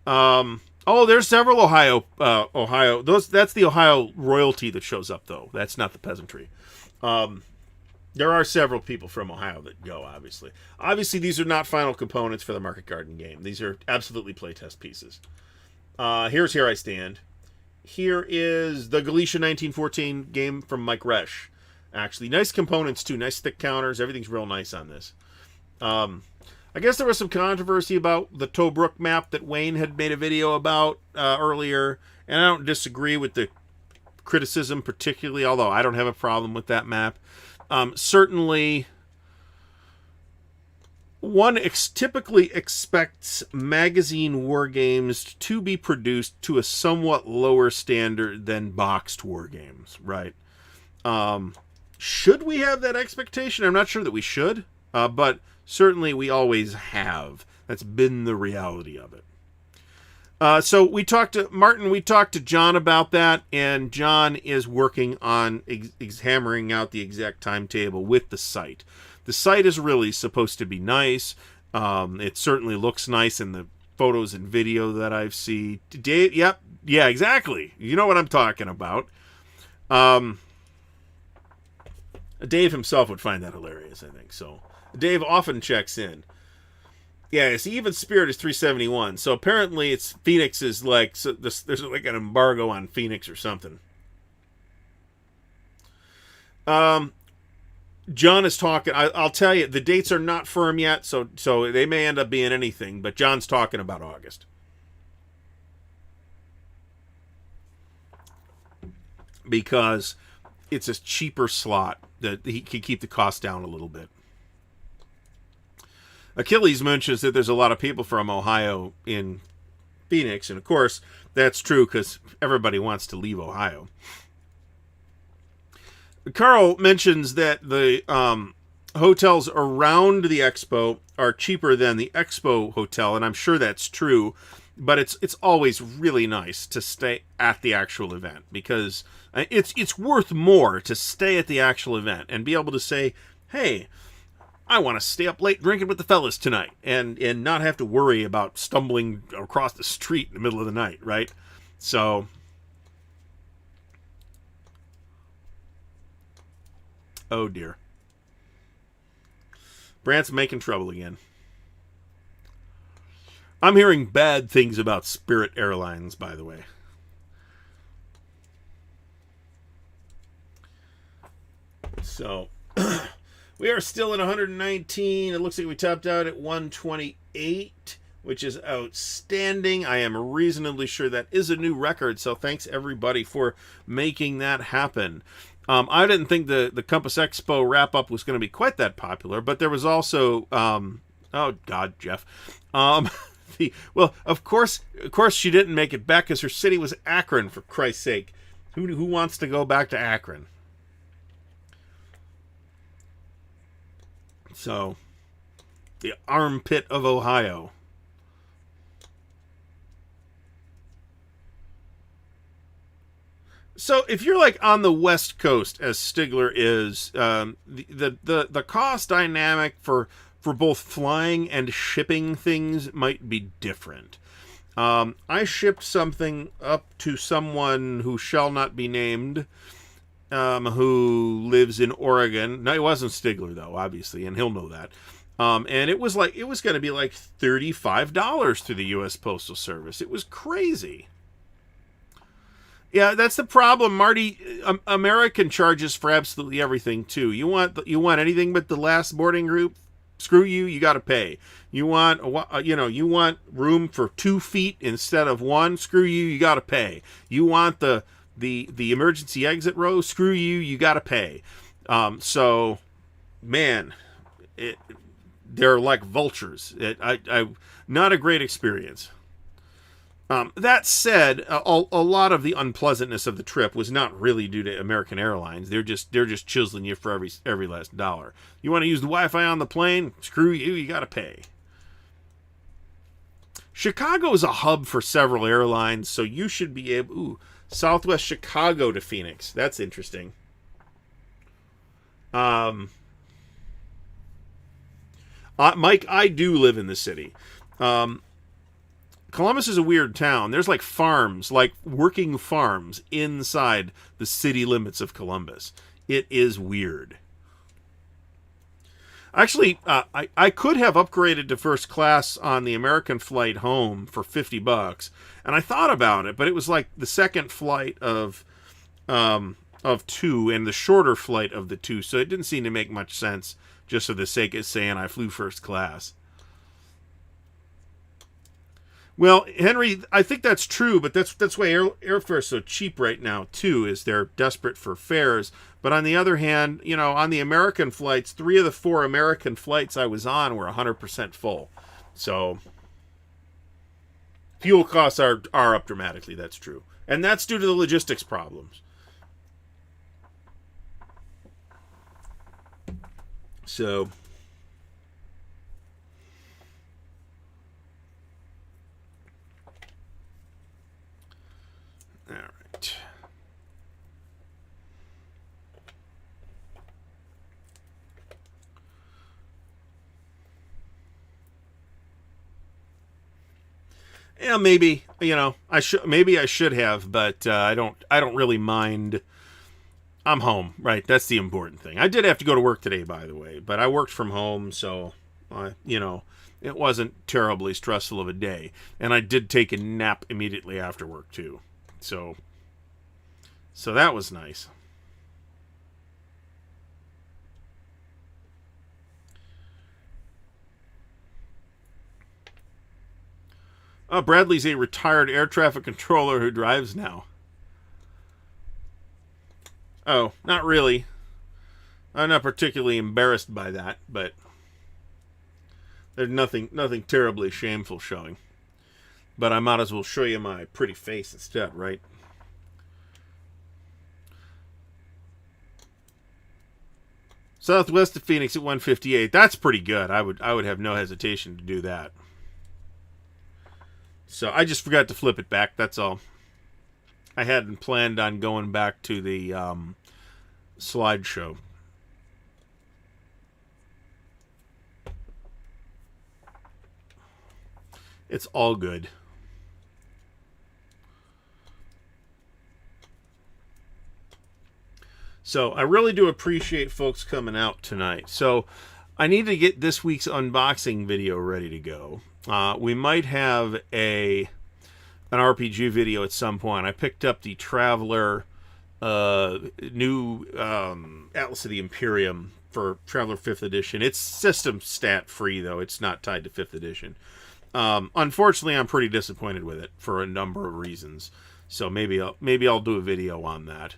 there's several Ohio. That's the Ohio royalty that shows up, though. That's not the peasantry. There are several people from Ohio that go, obviously. Obviously, these are not final components for the Market Garden game. These are absolutely playtest pieces. Here's Here I Stand. Here is the Galicia 1914 game from Mike Resch. Actually, nice components, too. Nice thick counters. Everything's real nice on this. I guess there was some controversy about the Tobruk map that Wayne had made a video about earlier, and I don't disagree with the criticism particularly, although I don't have a problem with that map. Certainly, one typically expects magazine war games to be produced to a somewhat lower standard than boxed war games, right? Should we have that expectation? I'm not sure that we should, but certainly we always have. That's been the reality of it. So we talked to Martin, we talked to John about that, and John is working on hammering out the exact timetable with the site. The site is really supposed to be nice. It certainly looks nice in the photos and video that I've seen. Dave, yep, yeah, exactly. You know what I'm talking about. Dave himself would find that hilarious, I think. So Dave often checks in. Yeah, see, even Spirit is 371. So apparently, it's Phoenix is like there's like an embargo on Phoenix or something. John is talking. I'll tell you, the dates are not firm yet, so they may end up being anything. But John's talking about August. Because it's a cheaper slot that he can keep the cost down a little bit. Achilles mentions that there's a lot of people from Ohio in Phoenix, and of course, that's true because everybody wants to leave Ohio. Carl mentions that the hotels around the Expo are cheaper than the Expo hotel, and I'm sure that's true, but it's always really nice to stay at the actual event because it's worth more to stay at the actual event and be able to say, hey, I want to stay up late drinking with the fellas tonight and not have to worry about stumbling across the street in the middle of the night, right? So, oh dear. Brant's making trouble again. I'm hearing bad things about Spirit Airlines, by the way. So, we are still at 119. It looks like we topped out at 128, which is outstanding. I am reasonably sure that is a new record, so thanks everybody for making that happen. I didn't think the Compass Expo wrap-up was going to be quite that popular, but there was also... oh, God, Jeff. Well, of course she didn't make it back because her city was Akron, for Christ's sake. Who wants to go back to Akron? So, the armpit of Ohio. So, if you're like on the West Coast, as Stigler is, the cost dynamic for both flying and shipping things might be different. I shipped something up to someone who shall not be named, who lives in Oregon. No, it wasn't Stigler, though, obviously, and he'll know that. And it was going to be like $35 through the U.S. Postal Service. It was crazy. Yeah, that's the problem, Marty. American charges for absolutely everything too. You want anything but the last boarding group? Screw you. You got to pay. You want room for 2 feet instead of 1? Screw you. You got to pay. You want the emergency exit row? Screw you. You got to pay. So, man, they're like vultures. Not a great experience. That said, a lot of the unpleasantness of the trip was not really due to American Airlines. They're just chiseling you for every last dollar. You want to use the Wi-Fi on the plane? Screw you. You got to pay. Chicago is a hub for several airlines, so you should be able... Ooh, Southwest Chicago to Phoenix. That's interesting. Mike, I do live in the city. Columbus is a weird town. There's like farms, like working farms inside the city limits of Columbus. It is weird. Actually, I could have upgraded to first class on the American flight home for $50, and I thought about it, but it was like the second flight of two and the shorter flight of the two, so it didn't seem to make much sense just for the sake of saying I flew first class. Well, Henry, I think that's true, but that's why airfare is so cheap right now, too, is they're desperate for fares. But on the other hand, you know, on the American flights, 3 of the 4 American flights I was on were 100% full. So, fuel costs are up dramatically, that's true. And that's due to the logistics problems. So... All right. Yeah, maybe, you know, I should have, but I don't really mind. I'm home, right? That's the important thing. I did have to go to work today, by the way, but I worked from home, so you know, it wasn't terribly stressful of a day, and I did take a nap immediately after work too. So that was nice. Bradley's a retired air traffic controller who drives now. Oh, not really. I'm not particularly embarrassed by that, but there's nothing terribly shameful showing. But I might as well show you my pretty face instead, right? Southwest of Phoenix at 158. That's pretty good. I would have no hesitation to do that. So I just forgot to flip it back. That's all. I hadn't planned on going back to the slideshow. It's all good. So I really do appreciate folks coming out tonight. So I need to get this week's unboxing video ready to go. We might have an RPG video at some point. I picked up the Traveler new Atlas of the Imperium for Traveler 5th edition. It's system stat free though. It's not tied to 5th edition. Unfortunately, I'm pretty disappointed with it for a number of reasons. So maybe I'll do a video on that.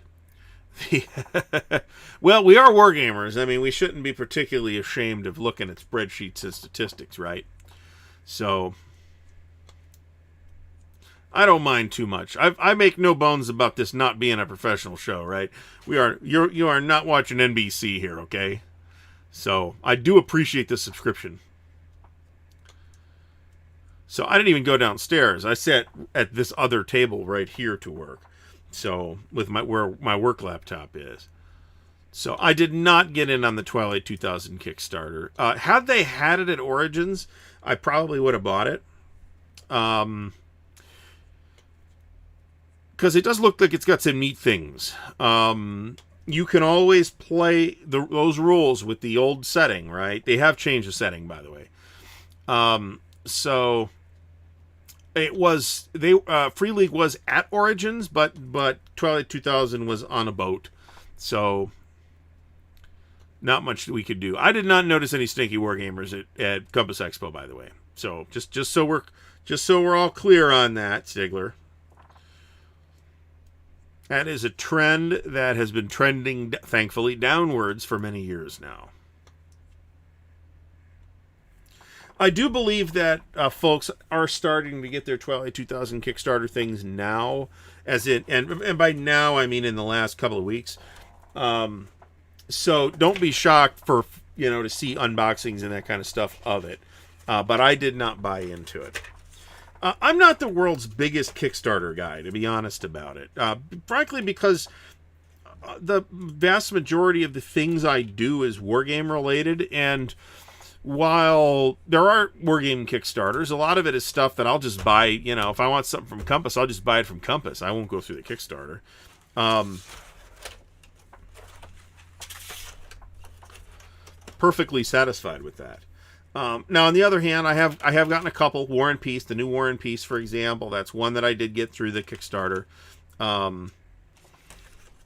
Well, we are wargamers. I mean, we shouldn't be particularly ashamed of looking at spreadsheets and statistics, right? So I don't mind too much. I make no bones about this not being a professional show, right? You are not watching NBC here, okay? So I do appreciate the subscription. So I didn't even go downstairs. I sat at this other table right here to work. So with where my work laptop is. So I did not get in on the Twilight 2000 Kickstarter. Had they had it at Origins, I probably would have bought it. Because it does look like it's got some neat things. You can always play those rules with the old setting, right? They have changed the setting, by the way. So it was Free League was at Origins, but Twilight 2000 was on a boat, so not much we could do. I did not notice any stinky wargamers at Compass Expo, by the way. So just so we're all clear on that, Stigler. That is a trend that has been trending, thankfully, downwards for many years now. I do believe that folks are starting to get their Twilight 2000 Kickstarter things now, and by now I mean in the last couple of weeks. So don't be shocked for to see unboxings and that kind of stuff of it. But I did not buy into it. I'm not the world's biggest Kickstarter guy, to be honest about it. Frankly, because the vast majority of the things I do is wargame related, and while there are wargame Kickstarters, a lot of it is stuff that I'll just buy. If I want something from Compass, I'll just buy it from Compass. I won't go through the Kickstarter. Perfectly satisfied with that. Now, on the other hand, I have gotten a couple. War and Peace, the new War and Peace, for example. That's one that I did get through the Kickstarter.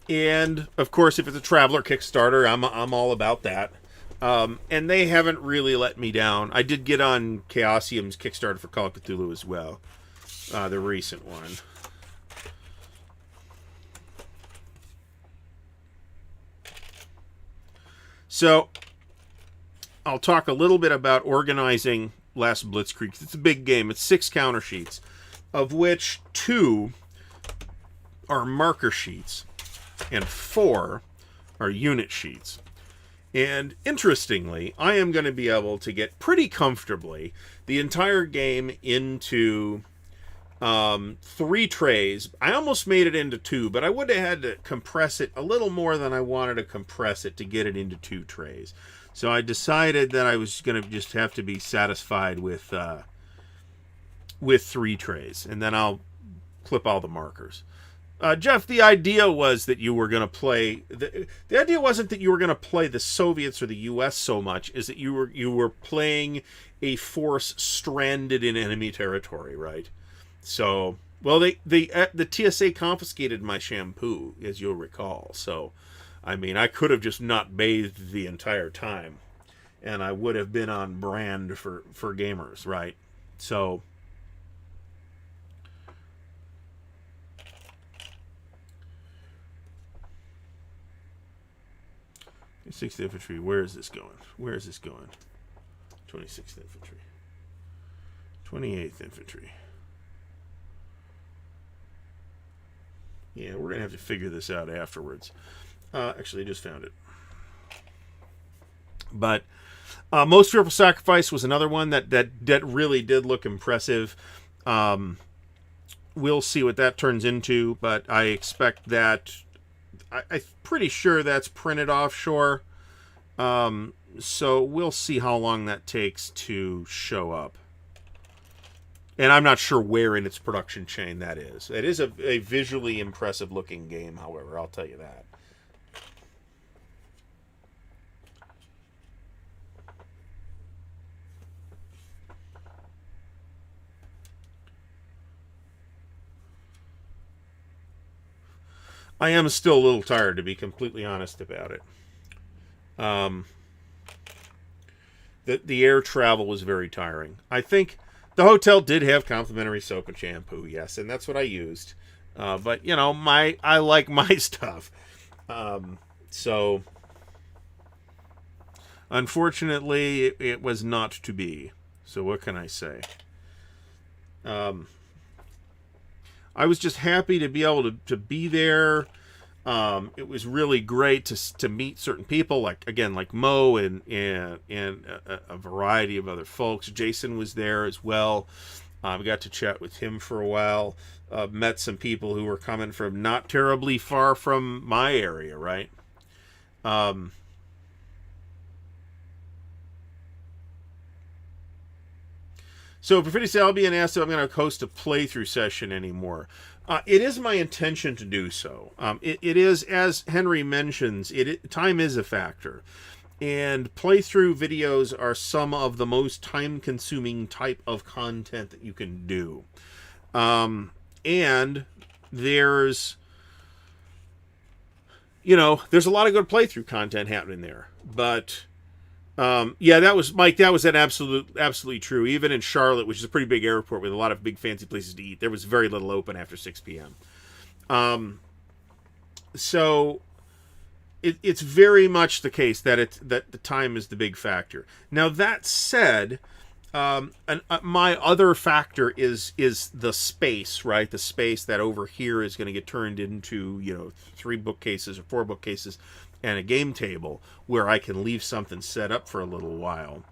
And of course, if it's a Traveler Kickstarter, I'm all about that. And they haven't really let me down. I did get on Chaosium's Kickstarter for Call of Cthulhu as well, the recent one. So I'll talk a little bit about organizing Last Blitzkrieg. It's a big game. It's 6 counter sheets, of which 2 are marker sheets and 4 are unit sheets. And interestingly, I am going to be able to get pretty comfortably the entire game into 3 trays. I almost made it into 2, but I would have had to compress it a little more than I wanted to compress it to get it into 2 trays. So I decided that I was going to just have to be satisfied with 3 trays, and then I'll clip all the markers. Jeff, the idea was that you were going to play. The idea wasn't that you were going to play the Soviets or the U.S. so much, is that you were playing a force stranded in enemy territory, right? So, well, the TSA confiscated my shampoo, as you'll recall. So, I mean, I could have just not bathed the entire time, and I would have been on brand for gamers, right? So, 6th Infantry, where is this going? 26th Infantry. 28th Infantry. Yeah, we're going to have to figure this out afterwards. Actually, I just found it. But Most Fearful Sacrifice was another one that really did look impressive. We'll see what that turns into, but I expect that... I'm pretty sure that's printed offshore. So we'll see how long that takes to show up. And I'm not sure where in its production chain that is. It is a visually impressive looking game, however, I'll tell you that. I am still a little tired, to be completely honest about it. The air travel was very tiring. I think the hotel did have complimentary soap and shampoo, yes, and that's what I used. But you know, I like my stuff. So unfortunately, it was not to be. So what can I say? I was just happy to be able to be there. It was really great to meet certain people, like Mo and a variety of other folks. Jason was there as well. We got to chat with him for a while. Met some people who were coming from not terribly far from my area, right? So Perfidious Albion asked if I'm going to host a playthrough session anymore. It is my intention to do so. It is, as Henry mentions, time is a factor. And playthrough videos are some of the most time-consuming type of content that you can do. And there's a lot of good playthrough content happening there. But... yeah, that was Mike. That was absolutely true. Even in Charlotte, which is a pretty big airport with a lot of big fancy places to eat, there was very little open after 6 p.m. So it's very much the case that the time is the big factor. Now that said, And my other factor is the space, right? The space that over here is going to get turned into, 3 bookcases or 4 bookcases and a game table where I can leave something set up for a little while.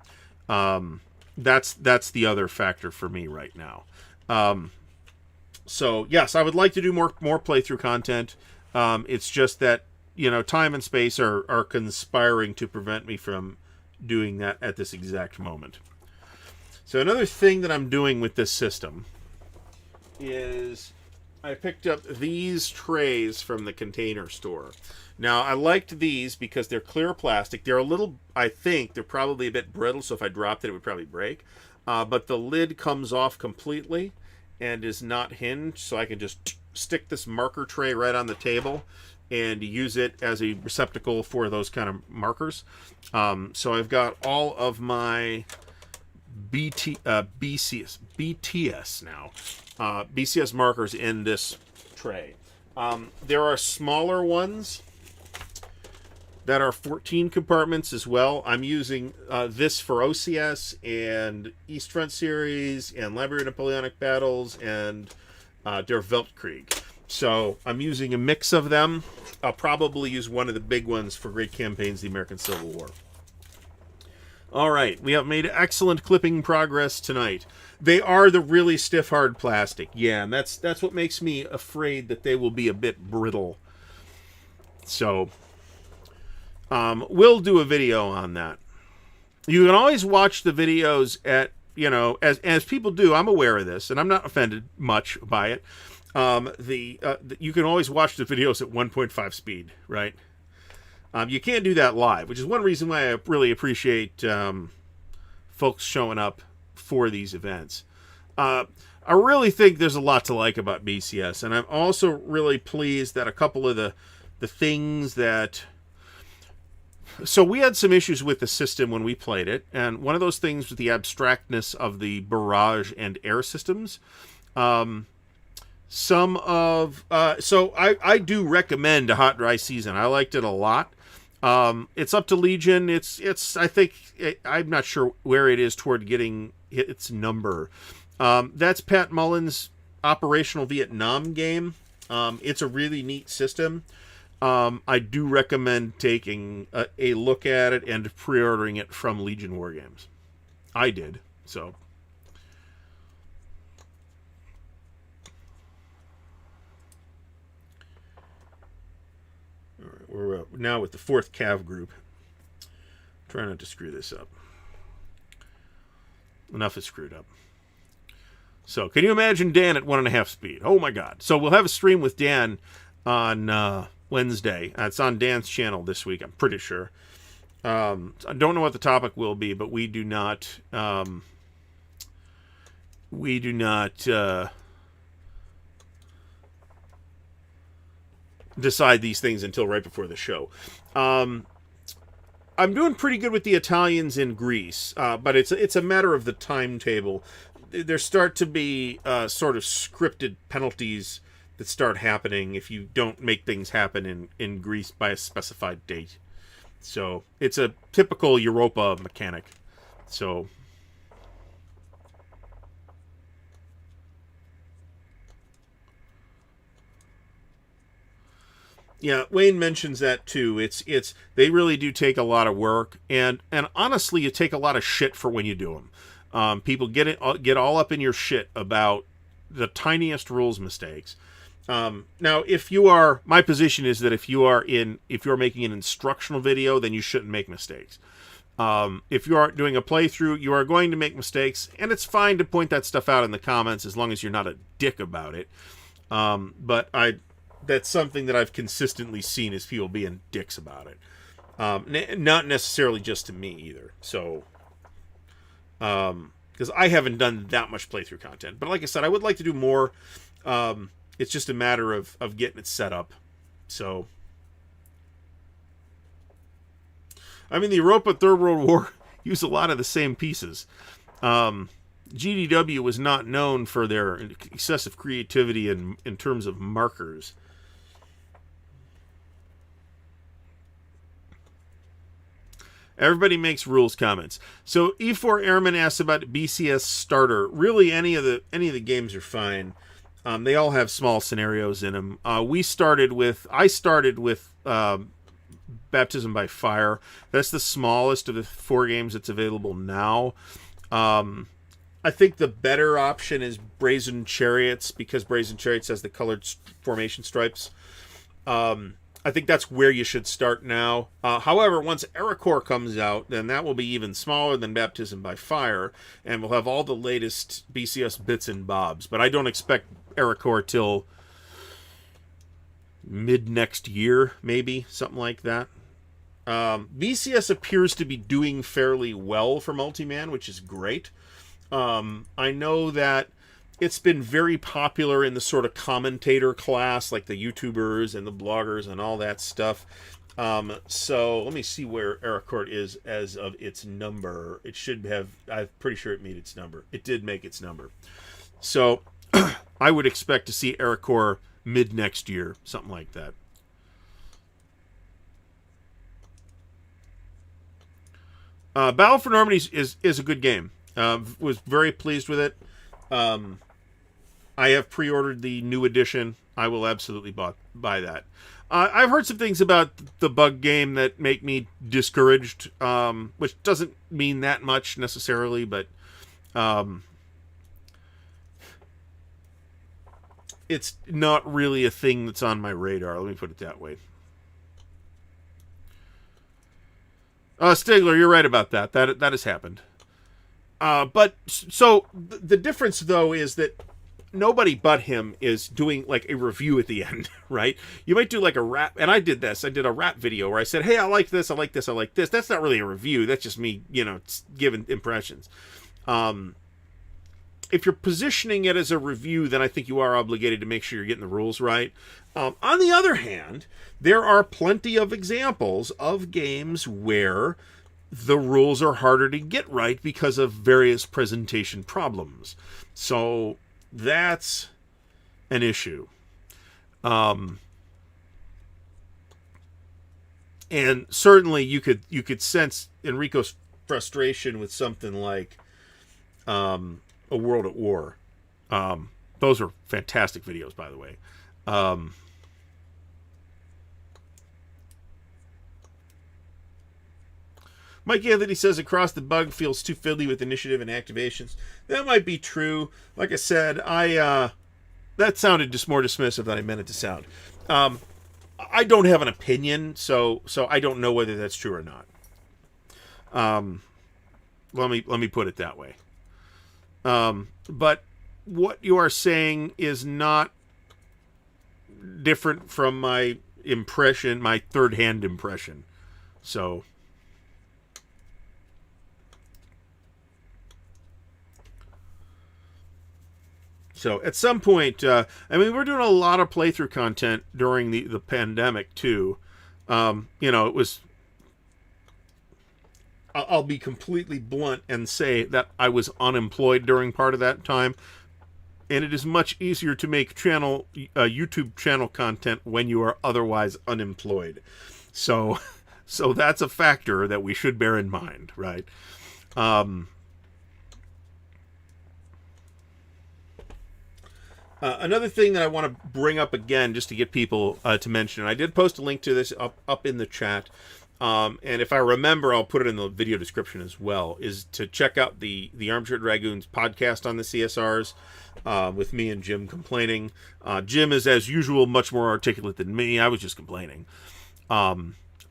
That's the other factor for me right now. So yes, I would like to do more playthrough content. It's just that time and space are conspiring to prevent me from doing that at this exact moment. So another thing that I'm doing with this system is I picked up these trays from the Container Store. Now, I liked these because they're clear plastic. They're a little, I think, they're probably a bit brittle, so if I dropped it, it would probably break. But the lid comes off completely and is not hinged, so I can just stick this marker tray right on the table and use it as a receptacle for those kind of markers. So I've got all of my BTS now. BCS markers in this tray. There are smaller ones that are 14 compartments as well. I'm using this for OCS and East Front Series and Library of Napoleonic Battles and Der Weltkrieg. So I'm using a mix of them. I'll probably use one of the big ones for Great Campaigns, the American Civil War. All right, we have made excellent clipping progress tonight. They are the really stiff, hard plastic. Yeah, and that's what makes me afraid that they will be a bit brittle. So, we'll do a video on that. You can always watch the videos at, as people do. I'm aware of this, and I'm not offended much by it. You can always watch the videos at 1.5 speed, right? You can't do that live, which is one reason why I really appreciate folks showing up for these events. I really think there's a lot to like about BCS, and I'm also really pleased that a couple of the things that... So we had some issues with the system when we played it, and one of those things was the abstractness of the barrage and air systems. So I do recommend a Hot Dry Season. I liked it a lot. It's up to Legion. I think I'm not sure where it is toward getting its number. That's Pat Mullen's Operational Vietnam game. It's a really neat system. I do recommend taking a look at it and pre-ordering it from Legion War Games. I did, so. We're now with the 4th Cav group. Try not to screw this up. Enough is screwed up. So, can you imagine Dan at 1.5 speed? Oh my God. So, we'll have a stream with Dan on Wednesday. It's on Dan's channel this week, I'm pretty sure. I don't know what the topic will be, but we do not decide these things until right before the show. I'm doing pretty good with the Italians in Greece, but it's a matter of the timetable. There start to be sort of scripted penalties that start happening if you don't make things happen in Greece by a specified date. So it's a typical Europa mechanic. So yeah, Wayne mentions that too. It's they really do take a lot of work, and honestly, you take a lot of shit for when you do them. People get all up in your shit about the tiniest rules mistakes. Now, my position is that if you're making an instructional video, then you shouldn't make mistakes. If you are doing a playthrough, you are going to make mistakes, and it's fine to point that stuff out in the comments as long as you're not a dick about it. But that's something that I've consistently seen is people being dicks about it. Not necessarily just to me either. So, because I haven't done that much playthrough content. But like I said, I would like to do more. It's just a matter of getting it set up. So, I mean, the Europa Third World War used a lot of the same pieces. GDW was not known for their excessive creativity in terms of markers. Everybody makes rules comments. So E4 Airman asks about BCS Starter. Really, any of the games are fine. They all have small scenarios in them. I started with Baptism by Fire. That's the smallest of the 4 games that's available now. I think the better option is Brazen Chariots, because Brazen Chariots has the colored formation stripes. I think that's where you should start now. However, once Ericor comes out, then that will be even smaller than Baptism by Fire, and we'll have all the latest BCS bits and bobs. But I don't expect Ericor till mid-next year, maybe, something like that. BCS appears to be doing fairly well for Multiman, which is great. I know that it's been very popular in the sort of commentator class, like the YouTubers and the bloggers and all that stuff. So let me see where Ericor is as of its number. It should have, I'm pretty sure it made its number. It did make its number. So I would expect to see Ericor mid next year, something like that. Battle for Normandy is a good game. Was very pleased with it. I have pre-ordered the new edition. I will absolutely buy that. I've heard some things about the bug game that make me discouraged, which doesn't mean that much necessarily, but it's not really a thing that's on my radar. Let me put it that way. Stigler, you're right about that. That has happened. But so the difference, though, is that nobody but him is doing like a review at the end, right? You might do like a rap, and I did this. I did a rap video where I said, "Hey, I like this, I like this, I like this." That's not really a review. That's just me, giving impressions. If you're positioning it as a review, then I think you are obligated to make sure you're getting the rules right. On the other hand, there are plenty of examples of games where the rules are harder to get right because of various presentation problems. So that's an issue. And certainly you could sense Enrico's frustration with something like A World at War. Those are fantastic videos, by the way. Mike Anthony says across the bug feels too fiddly with initiative and activations. That might be true. Like I said, that sounded just more dismissive than I meant it to sound. I don't have an opinion, so I don't know whether that's true or not. Let me put it that way. But what you are saying is not different from my impression, my third-hand impression. So at some point, we're doing a lot of playthrough content during the pandemic too. It was. I'll be completely blunt and say that I was unemployed during part of that time, and it is much easier to make YouTube channel content when you are otherwise unemployed. So that's a factor that we should bear in mind, right? Another thing that I want to bring up again, just to get people to mention, I did post a link to this up in the chat, and if I remember, I'll put it in the video description as well, is to check out the Armchair Dragoons podcast on the CSRs with me and Jim complaining. Jim is, as usual, much more articulate than me. I was just complaining.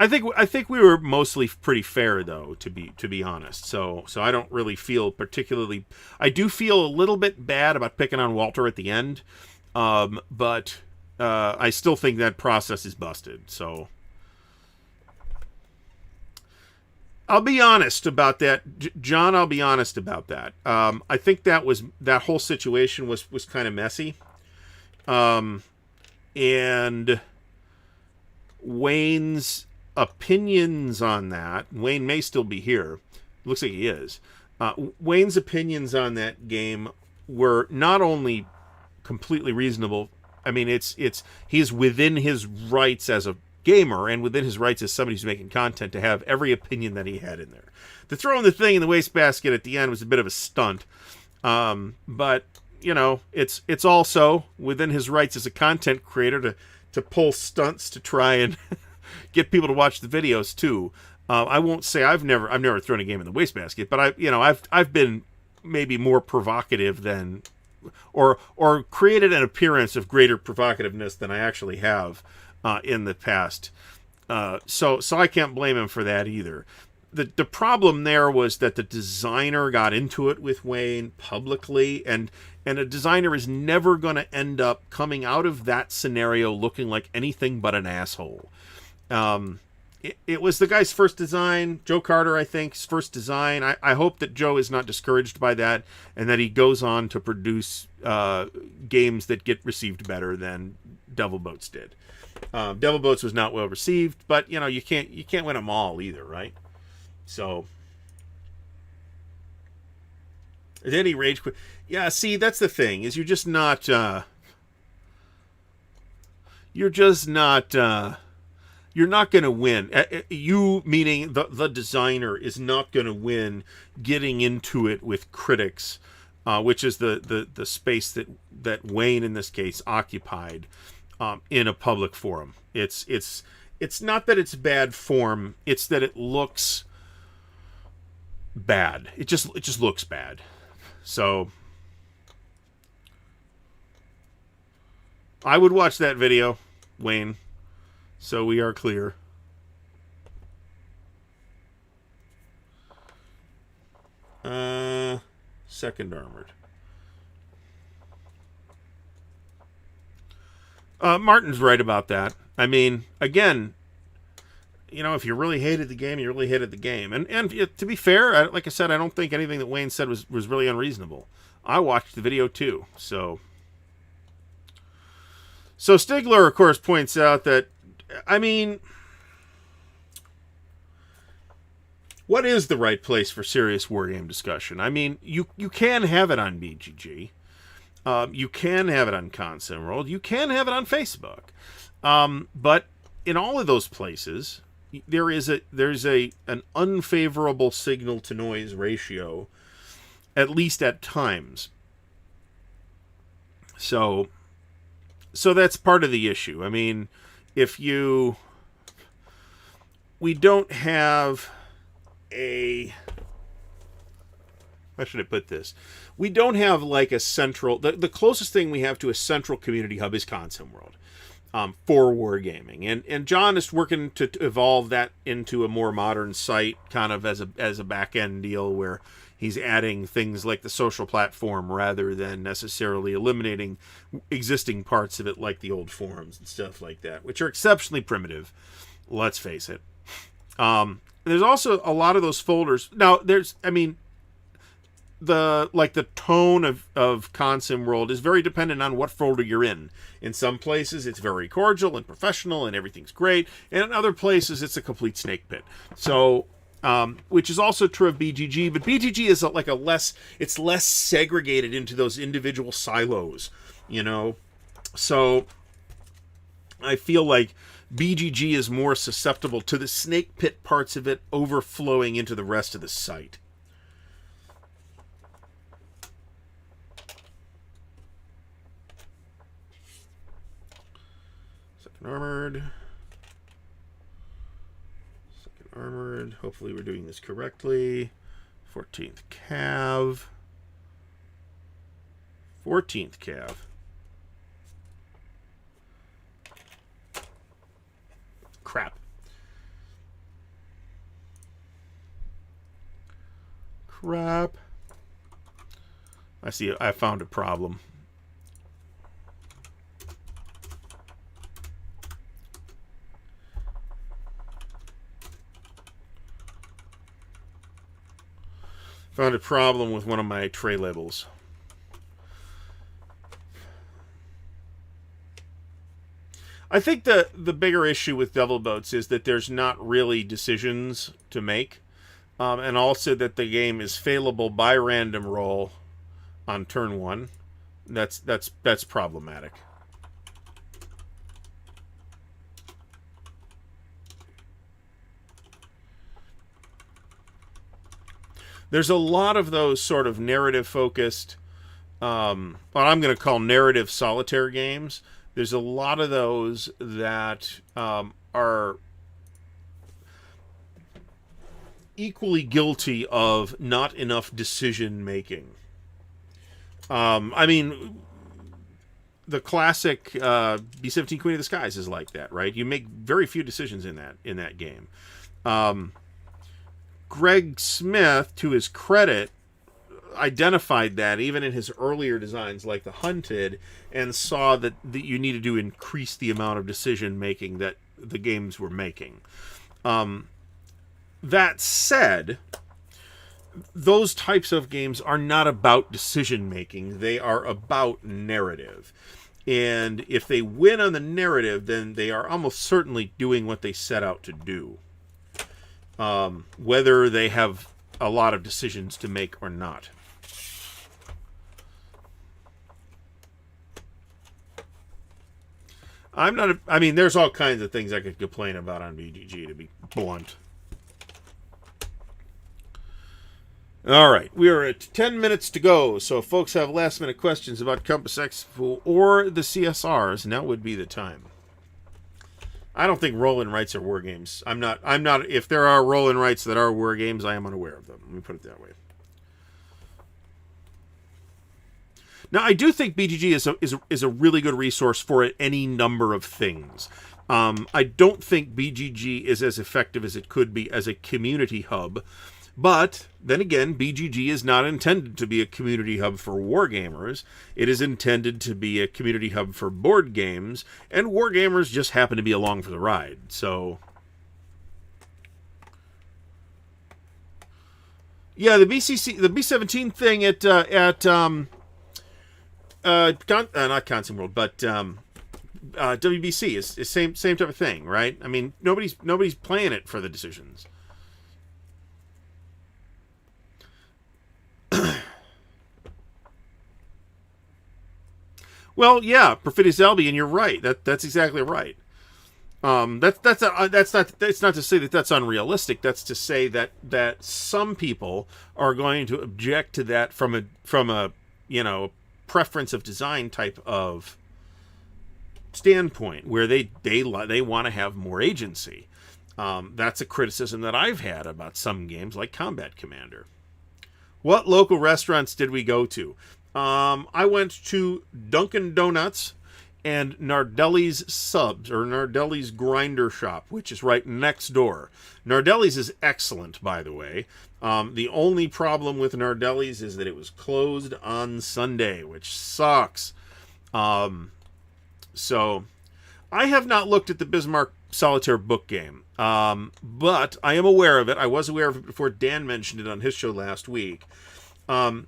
I think we were mostly pretty fair, though, to be honest. So I don't really feel particularly. I do feel a little bit bad about picking on Walter at the end, but I still think that process is busted. So I'll be honest about that, John. I'll be honest about that. I think that whole situation was kind of messy, and Wayne's opinions on that. Wayne may still be here. Looks like he is. Wayne's opinions on that game were not only completely reasonable. I mean, he's within his rights as gamer and within his rights as somebody who's making content to have every opinion that he had in there. The throwing the thing in the wastebasket at the end was a bit of a stunt. But, you know, it's also within his rights as a content creator to pull stunts to try and get people to watch the videos too. I won't say I've never thrown a game in the wastebasket, but I've been maybe more provocative than, or created an appearance of greater provocativeness than I actually have in the past. So I can't blame him for that either. The problem there was that the designer got into it with Wayne publicly, and a designer is never going to end up coming out of that scenario looking like anything but an asshole. It was the guy's first design, Joe Carter, I think, his first design. I hope that Joe is not discouraged by that and that he goes on to produce games that get received better than Devil Boats did. Devil Boats was not well received, but you know, you can't win them all either, right? So, is any rage quit? Yeah, see, that's the thing, is you're not going to win. You, meaning the designer, is not going to win getting into it with critics, which is the space that Wayne in this case occupied in a public forum. It's not that it's bad form, it's that it looks bad. It just looks bad. So I would watch that video, Wayne. So we are clear. Second Armored. Martin's right about that. I mean, again, you know, if you really hated the game, you really hated the game. And to be fair, like I said, I don't think anything that Wayne said was really unreasonable. I watched the video too. So Stigler, of course, points out that, I mean, what is the right place for serious wargame discussion? I mean, you can have it on BGG. You can have it on Console World. You can have it on Facebook. But in all of those places, there's an unfavorable signal to noise ratio, at least at times. So that's part of the issue. I mean, we don't have how should I put this? We don't have like a central, the closest thing we have to a central community hub is Console World for wargaming. And John is working to evolve that into a more modern site, kind of as a back end deal where he's adding things like the social platform rather than necessarily eliminating existing parts of it like the old forums and stuff like that, which are exceptionally primitive. Let's face it. There's also a lot of those folders. Now, the tone of Console World is very dependent on what folder you're in. In some places, it's very cordial and professional and everything's great. And in other places, it's a complete snake pit. So, which is also true of BGG, but BGG is it's less segregated into those individual silos, you know? So, I feel like BGG is more susceptible to the snake pit parts of it overflowing into the rest of the site. Second Armored. Hopefully we're doing this correctly. 14th Cav. 14th Cav. Crap. I see. I found a problem. Found a problem with one of my tray labels. I think the bigger issue with Devil Boats is that there's not really decisions to make, and also that the game is failable by random roll on turn one. That's problematic. There's a lot of those sort of narrative-focused, what I'm going to call narrative solitaire games. There's a lot of those that are equally guilty of not enough decision-making. I mean, the classic B-17 Queen of the Skies is like that, right? You make very few decisions in that game. Greg Smith, to his credit, identified that even in his earlier designs like the Hunted, and saw that you needed to increase the amount of decision making that the games were making. That said, those types of games are not about decision making. They are about narrative. And if they win on the narrative, then they are almost certainly doing what they set out to do. Whether they have a lot of decisions to make or not. I mean, there's all kinds of things I could complain about on BGG, to be blunt. All right, we are at 10 minutes to go, so if folks have last-minute questions about Compass Expo or the CSRs, now would be the time. I don't think roll and writes are war games. I'm not. If there are roll and writes that are war games, I am unaware of them. Let me put it that way. Now, I do think BGG is a really good resource for any number of things. I don't think BGG is as effective as it could be as a community hub. But, then again, BGG is not intended to be a community hub for wargamers. It is intended to be a community hub for board games, and wargamers just happen to be along for the ride. So, yeah, the B-17 thing at not Consum World, but WBC is same type of thing, right? I mean, nobody's playing it for the decisions. Well, yeah, Perfidious Albion, you're right. That's exactly right. It's not to say that that's unrealistic. That's to say that some people are going to object to that from a preference of design type of standpoint, where they want to have more agency. That's a criticism that I've had about some games like Combat Commander. What local restaurants did we go to? I went to Dunkin' Donuts and Nardelli's Subs, or Nardelli's Grinder Shop, which is right next door. Nardelli's is excellent, by the way. The only problem with Nardelli's is that it was closed on Sunday, which sucks. So, I have not looked at the Bismarck Solitaire book game, but I am aware of it. I was aware of it before Dan mentioned it on his show last week. I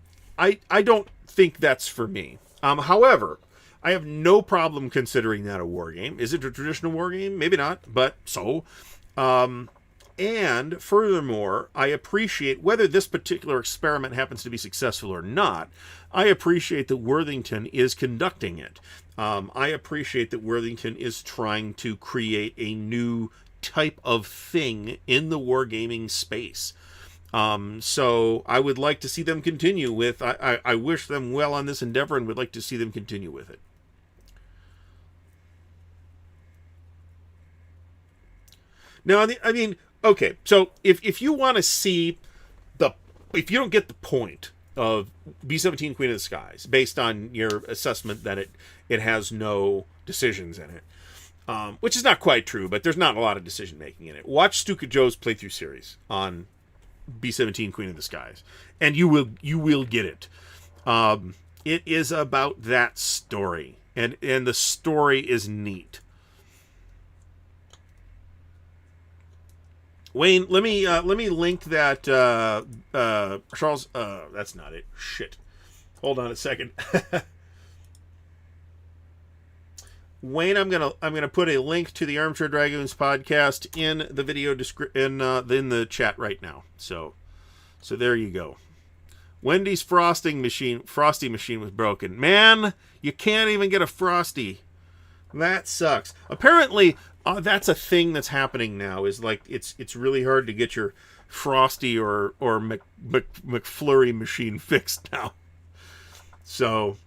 don't think that's for me. However, I have no problem considering that a war game. Is it a traditional war game? Maybe not, but so. And furthermore, I appreciate, whether this particular experiment happens to be successful or not, I appreciate that Worthington is conducting it. I appreciate that Worthington is trying to create a new type of thing in the wargaming space. So I would like to see them continue with, I wish them well on this endeavor and would like to see them continue with it. Now, I mean, okay, so if you want to see if you don't get the point of B-17 Queen of the Skies, based on your assessment that it has no decisions in it, which is not quite true, but there's not a lot of decision making in it. Watch Stuka Joe's playthrough series on B-17 Queen of the Skies, and you will get it. It is about that story, and the story is neat. Wayne, let me link that Charles. That's not it. Shit. Hold on a second. Wayne, I'm gonna put a link to the Armchair Dragoons podcast in the video in the chat right now. So there you go. Wendy's frosty machine was broken. Man, you can't even get a Frosty. That sucks. Apparently, That's a thing that's happening now. Is like it's really hard to get your Frosty or McFlurry machine fixed now. So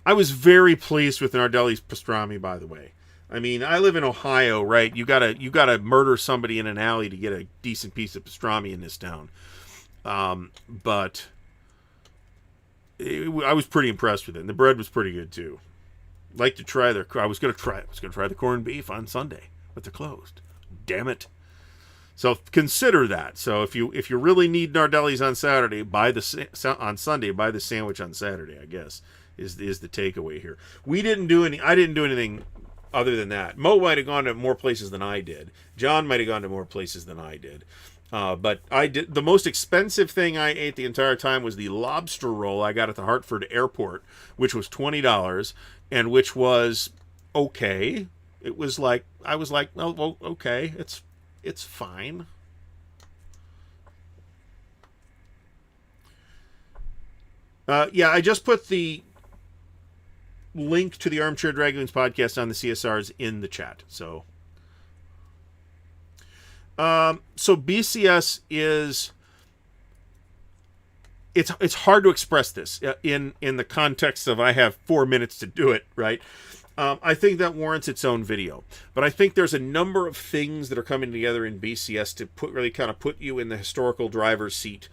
I was very pleased with Nardelli's pastrami, by the way. I mean, I live in Ohio, right? You gotta murder somebody in an alley to get a decent piece of pastrami in this town. But I was pretty impressed with it. And the bread was pretty good too. Like to try their. I was gonna try the corned beef on Sunday, but they're closed. Damn it. So consider that. So if you really need Nardelli's on Saturday, on Sunday, buy the sandwich on Saturday, I guess, is the takeaway here. I didn't do anything other than that. Mo might have gone to more places than I did. John might have gone to more places than I did. But I did. The most expensive thing I ate the entire time was the lobster roll I got at the Hartford airport, which was $20, and which was okay. It was like, I was like, well, okay, it's fine. Yeah, I just put the link to the Armchair Dragoons podcast on the CSRs in the chat. So BCS is, it's hard to express this in the context of I have 4 minutes to do it, right? I think that warrants its own video, but I think there's a number of things that are coming together in BCS to really kind of put you in the historical driver's seat,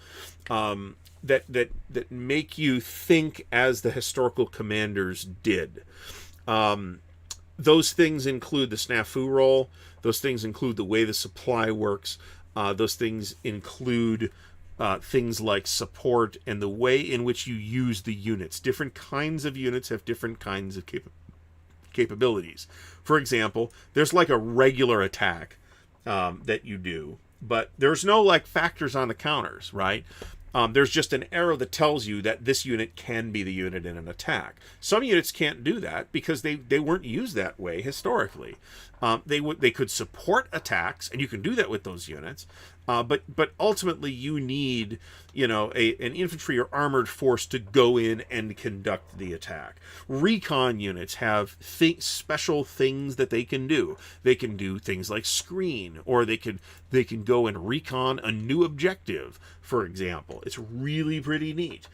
that make you think as the historical commanders did. Those things include the snafu roll. Those things include the way the supply works. Those things include things like support and the way in which you use the units. Different kinds of units have different kinds of capabilities. For example, there's like a regular attack that you do, but there's no like factors on the counters, right? There's just an arrow that tells you that this unit can be the unit in an attack. Some units can't do that because they weren't used that way historically. They could support attacks, and you can do that with those units. But ultimately, you need an infantry or armored force to go in and conduct the attack. Recon units have special things that they can do. They can do things like screen, or they can go and recon a new objective, for example. It's really pretty neat.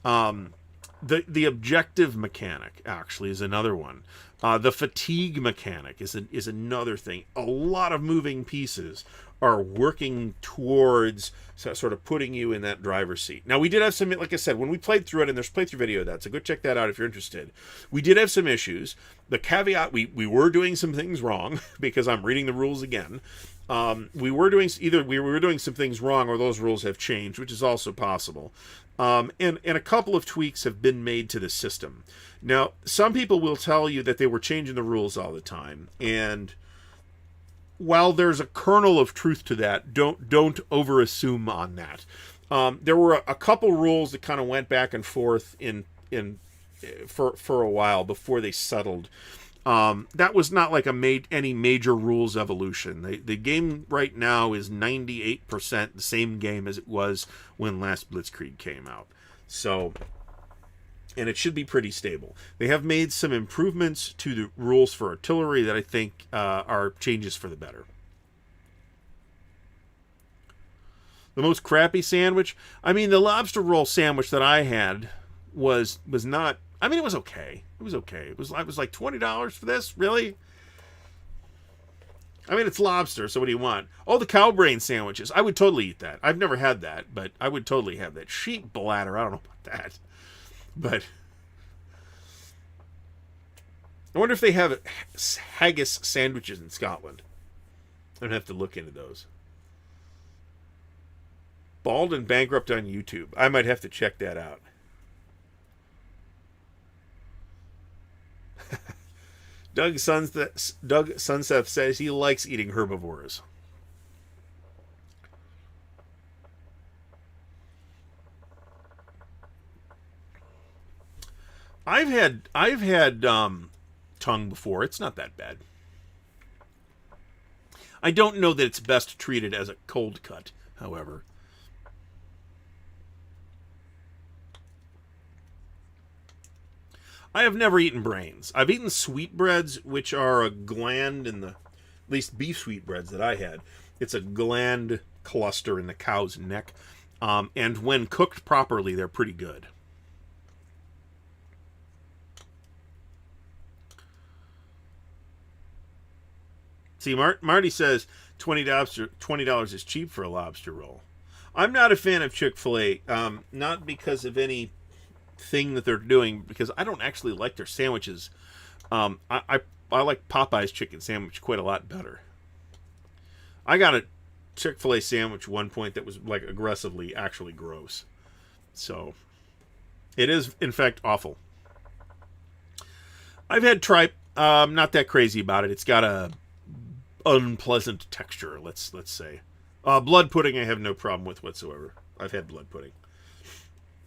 The objective mechanic actually is another one. The fatigue mechanic is another thing. A lot of moving pieces are working towards sort of putting you in that driver's seat. Now, we did have some, like I said, when we played through it, and there's a playthrough video of that, so go check that out if you're interested. We did have some issues. The caveat, we were doing some things wrong, because I'm reading the rules again. We were doing some things wrong, or those rules have changed, which is also possible. And a couple of tweaks have been made to the system. Now, some people will tell you that they were changing the rules all the time, and while there's a kernel of truth to that, don't overassume on that. There were a couple rules that kind of went back and forth for a while before they settled. That was not like any major rules evolution. The game right now is 98% the same game as it was when last Blitzkrieg came out. So, and it should be pretty stable. They have made some improvements to the rules for artillery that I think are changes for the better. The most crappy sandwich? I mean, the lobster roll sandwich that I had was not... I mean, it was okay. It was okay. It was like $20 for this? Really? I mean, it's lobster, so what do you want? Oh, the cow brain sandwiches. I would totally eat that. I've never had that, but I would totally have that. Sheep bladder, I don't know about that. But I wonder if they have haggis sandwiches in Scotland. I'm going to have to look into those. Bald and Bankrupt on YouTube. I might have to check that out. Doug Sunseth says he likes eating herbivores. I've had tongue before. It's not that bad. I don't know that it's best treated as a cold cut, however. I have never eaten brains. I've eaten sweetbreads, which are a gland in the, at least beef sweetbreads that I had. It's a gland cluster in the cow's neck. And when cooked properly, they're pretty good. See, Marty says $20 is cheap for a lobster roll. I'm not a fan of Chick-fil-A, not because of any thing that they're doing, because I don't actually like their sandwiches. I like Popeye's chicken sandwich quite a lot better. I got a Chick-fil-A sandwich at one point that was like aggressively actually gross. So it is in fact awful. I've had tripe. Not that crazy about it. It's got a unpleasant texture, let's say. Blood pudding I have no problem with whatsoever. I've had blood pudding.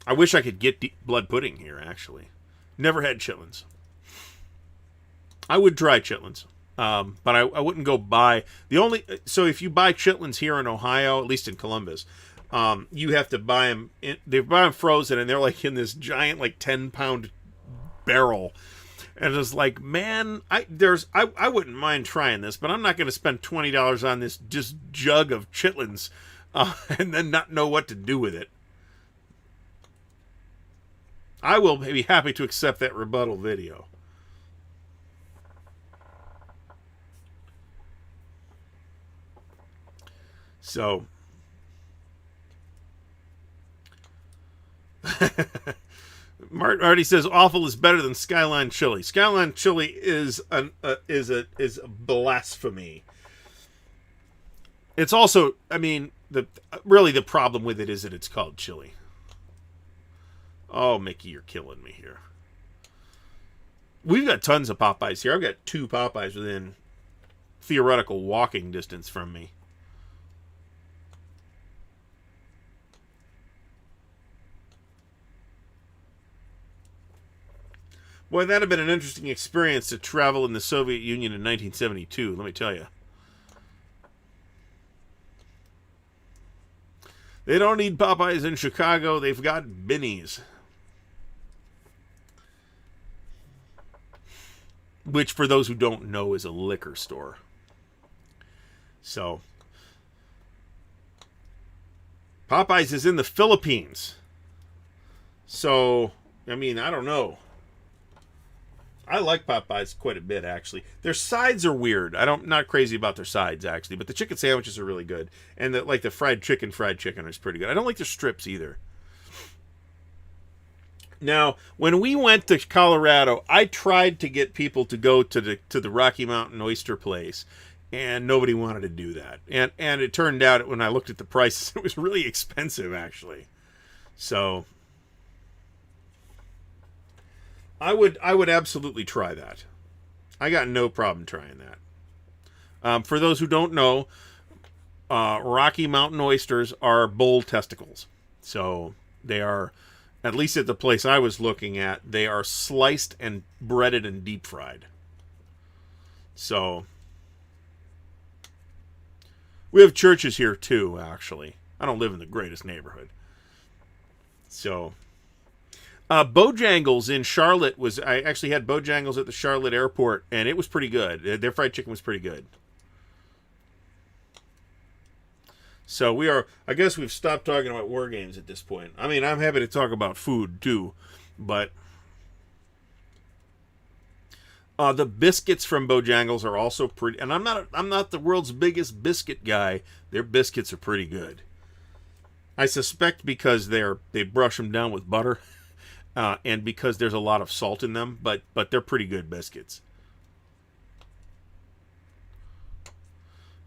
I wish I could get blood pudding here, actually. Never had chitlins. I would try chitlins, but I wouldn't go buy. So if you buy chitlins here in Ohio, at least in Columbus, you have to buy them. They buy them frozen, and they're like in this giant, like 10-pound barrel. And it's like, man, I wouldn't mind trying this, but I'm not going to spend $20 on this just jug of chitlins and then not know what to do with it. I will be happy to accept that rebuttal video. So, Marty says awful is better than Skyline chili. Skyline chili is a blasphemy. It's also, I mean, the problem with it is that it's called chili. Oh, Mickey, you're killing me here. We've got tons of Popeyes here. I've got 2 Popeyes within theoretical walking distance from me. Boy, that'd have been an interesting experience to travel in the Soviet Union in 1972, let me tell you. They don't need Popeyes in Chicago, they've got Binny's. Which, for those who don't know, is a liquor store. So, Popeyes is in the Philippines. So, I mean, I don't know. I like Popeyes quite a bit, actually. Their sides are weird. Not crazy about their sides, actually, but the chicken sandwiches are really good, and the fried chicken is pretty good. I don't like their strips either. Now, when we went to Colorado, I tried to get people to go to the Rocky Mountain Oyster Place, and nobody wanted to do that. And it turned out, when I looked at the prices, it was really expensive, actually. So I would absolutely try that. I got no problem trying that. For those who don't know, Rocky Mountain oysters are bull testicles. So they are, at least at the place I was looking at, they are sliced and breaded and deep fried. So we have churches here too, actually. I don't live in the greatest neighborhood. So Bojangles in Charlotte I actually had Bojangles at the Charlotte airport, and it was pretty good. Their fried chicken was pretty good. So I guess we've stopped talking about war games at this point. I mean, I'm happy to talk about food too, but the biscuits from Bojangles are also pretty, and I'm not the world's biggest biscuit guy. Their biscuits are pretty good. I suspect because they brush them down with butter. And because there's a lot of salt in them, but they're pretty good biscuits.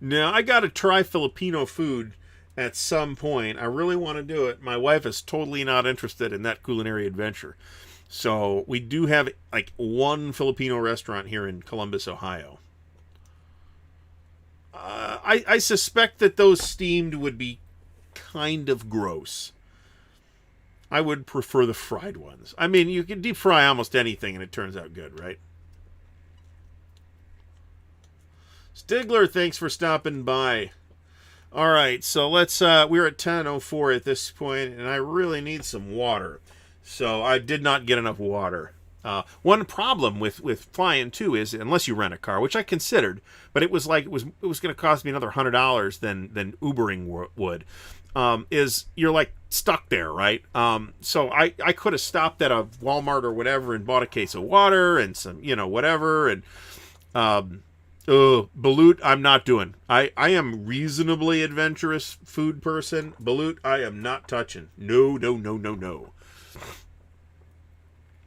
Now, I got to try Filipino food at some point. I really want to do it. My wife is totally not interested in that culinary adventure. So we do have like one Filipino restaurant here in Columbus, Ohio. I suspect that those steamed would be kind of gross. I would prefer the fried ones. I mean, you can deep fry almost anything and it turns out good, right? Stigler, thanks for stopping by. All right, so we're at 10:04 at this point, and I really need some water. So I did not get enough water. One problem with flying too is, unless you rent a car, which I considered, but it was going to cost me another $100 than Ubering would. Is you're like stuck there, right? So I could have stopped at a Walmart or whatever and bought a case of water and some whatever, and Balut I'm not doing. I am reasonably adventurous food person. Balut I am not touching. No.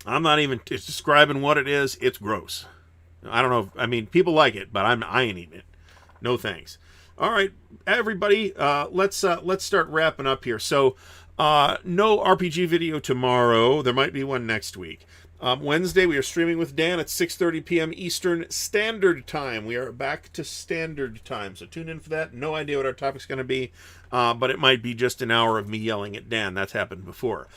I'm not even describing what it is. It's gross. I don't know. I mean, people like it, but I ain't eating it. No thanks. All right, everybody. Let's start wrapping up here. So, no RPG video tomorrow. There might be one next week. Wednesday we are streaming with Dan at 6:30 p.m. Eastern Standard Time. We are back to Standard Time, so tune in for that. No idea what our topic's going to be, but it might be just an hour of me yelling at Dan. That's happened before.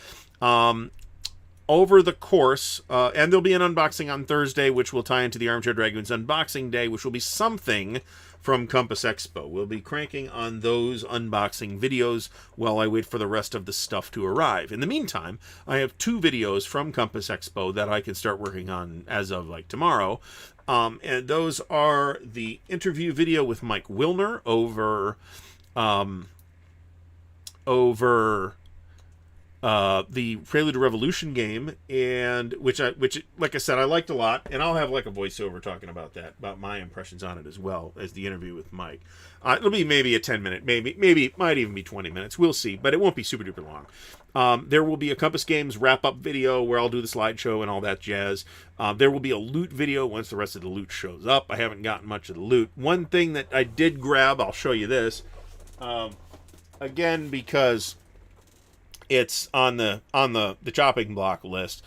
Over the course, and there'll be an unboxing on Thursday, which will tie into the Armchair Dragoons Unboxing Day, which will be something from Compass Expo. We'll be cranking on those unboxing videos while I wait for the rest of the stuff to arrive. In the meantime, I have 2 videos from Compass Expo that I can start working on as of like tomorrow. And those are the interview video with Mike Wilner over the Prelude to Revolution game, and which like I said I liked a lot, and I'll have like a voiceover talking about my impressions on it as well as the interview with Mike. It'll be maybe a 10-minute, maybe it might even be 20 minutes. We'll see, but it won't be super duper long. There will be a Compass Games wrap-up video where I'll do the slideshow and all that jazz. There will be a loot video once the rest of the loot shows up. I haven't gotten much of the loot. One thing that I did grab, I'll show you this, again, because it's on the chopping block list,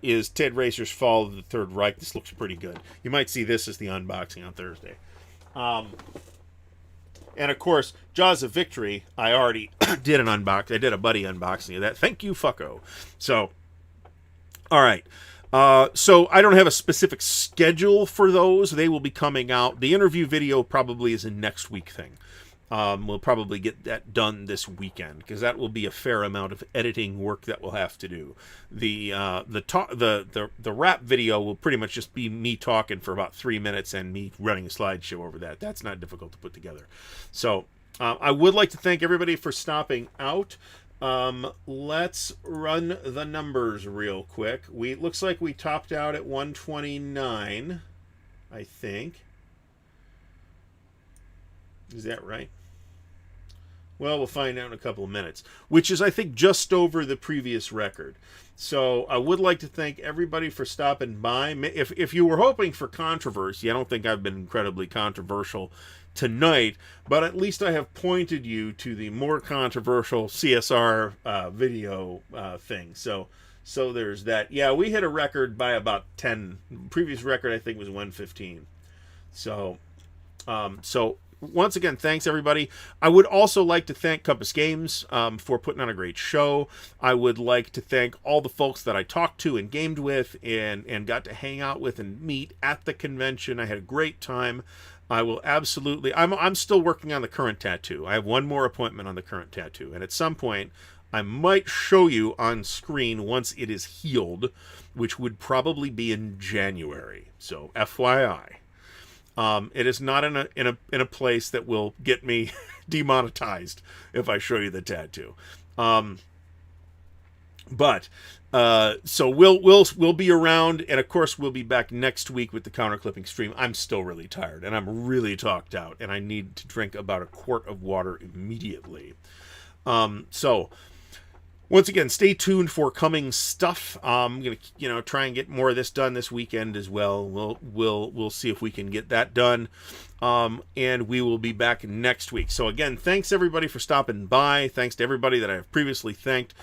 is Ted Racer's Fall of the Third Reich. This looks pretty good. You might see this as the unboxing on Thursday. And of course, Jaws of Victory, I already did an unbox. I did a buddy unboxing of that. Thank you, fucko. So, all right. So I don't have a specific schedule for those. They will be coming out. The interview video probably is a next week thing. We'll probably get that done this weekend, because that will be a fair amount of editing work that we'll have to do. The rap video will pretty much just be me talking for about 3 minutes and me running a slideshow over that. That's not difficult to put together. So I would like to thank everybody for stopping out. Let's run the numbers real quick. Looks like we topped out at 129, I think. Is that right? Well, we'll find out in a couple of minutes, which is, I think, just over the previous record. So I would like to thank everybody for stopping by. If you were hoping for controversy, I don't think I've been incredibly controversial tonight, but at least I have pointed you to the more controversial CSR video thing. So there's that. Yeah, we hit a record by about 10. Previous record, I think, was 115. So once again, thanks everybody. I would also like to thank Compass Games for putting on a great show. I would like to thank all the folks that I talked to and gamed with and got to hang out with and meet at the convention. I had a great time. I will absolutely... I'm still working on the current tattoo. I have one more appointment on the current tattoo, and at some point I might show you on screen once it is healed, which would probably be in January. So FYI. It is not in a place that will get me demonetized if I show you the tattoo. So we'll be around, and of course we'll be back next week with the counter clipping stream. I'm still really tired, and I'm really talked out, and I need to drink about a quart of water immediately. So once again, stay tuned for coming stuff. I'm gonna, try and get more of this done this weekend as well. We'll see if we can get that done. And we will be back next week. So again, thanks everybody for stopping by. Thanks to everybody that I have previously thanked.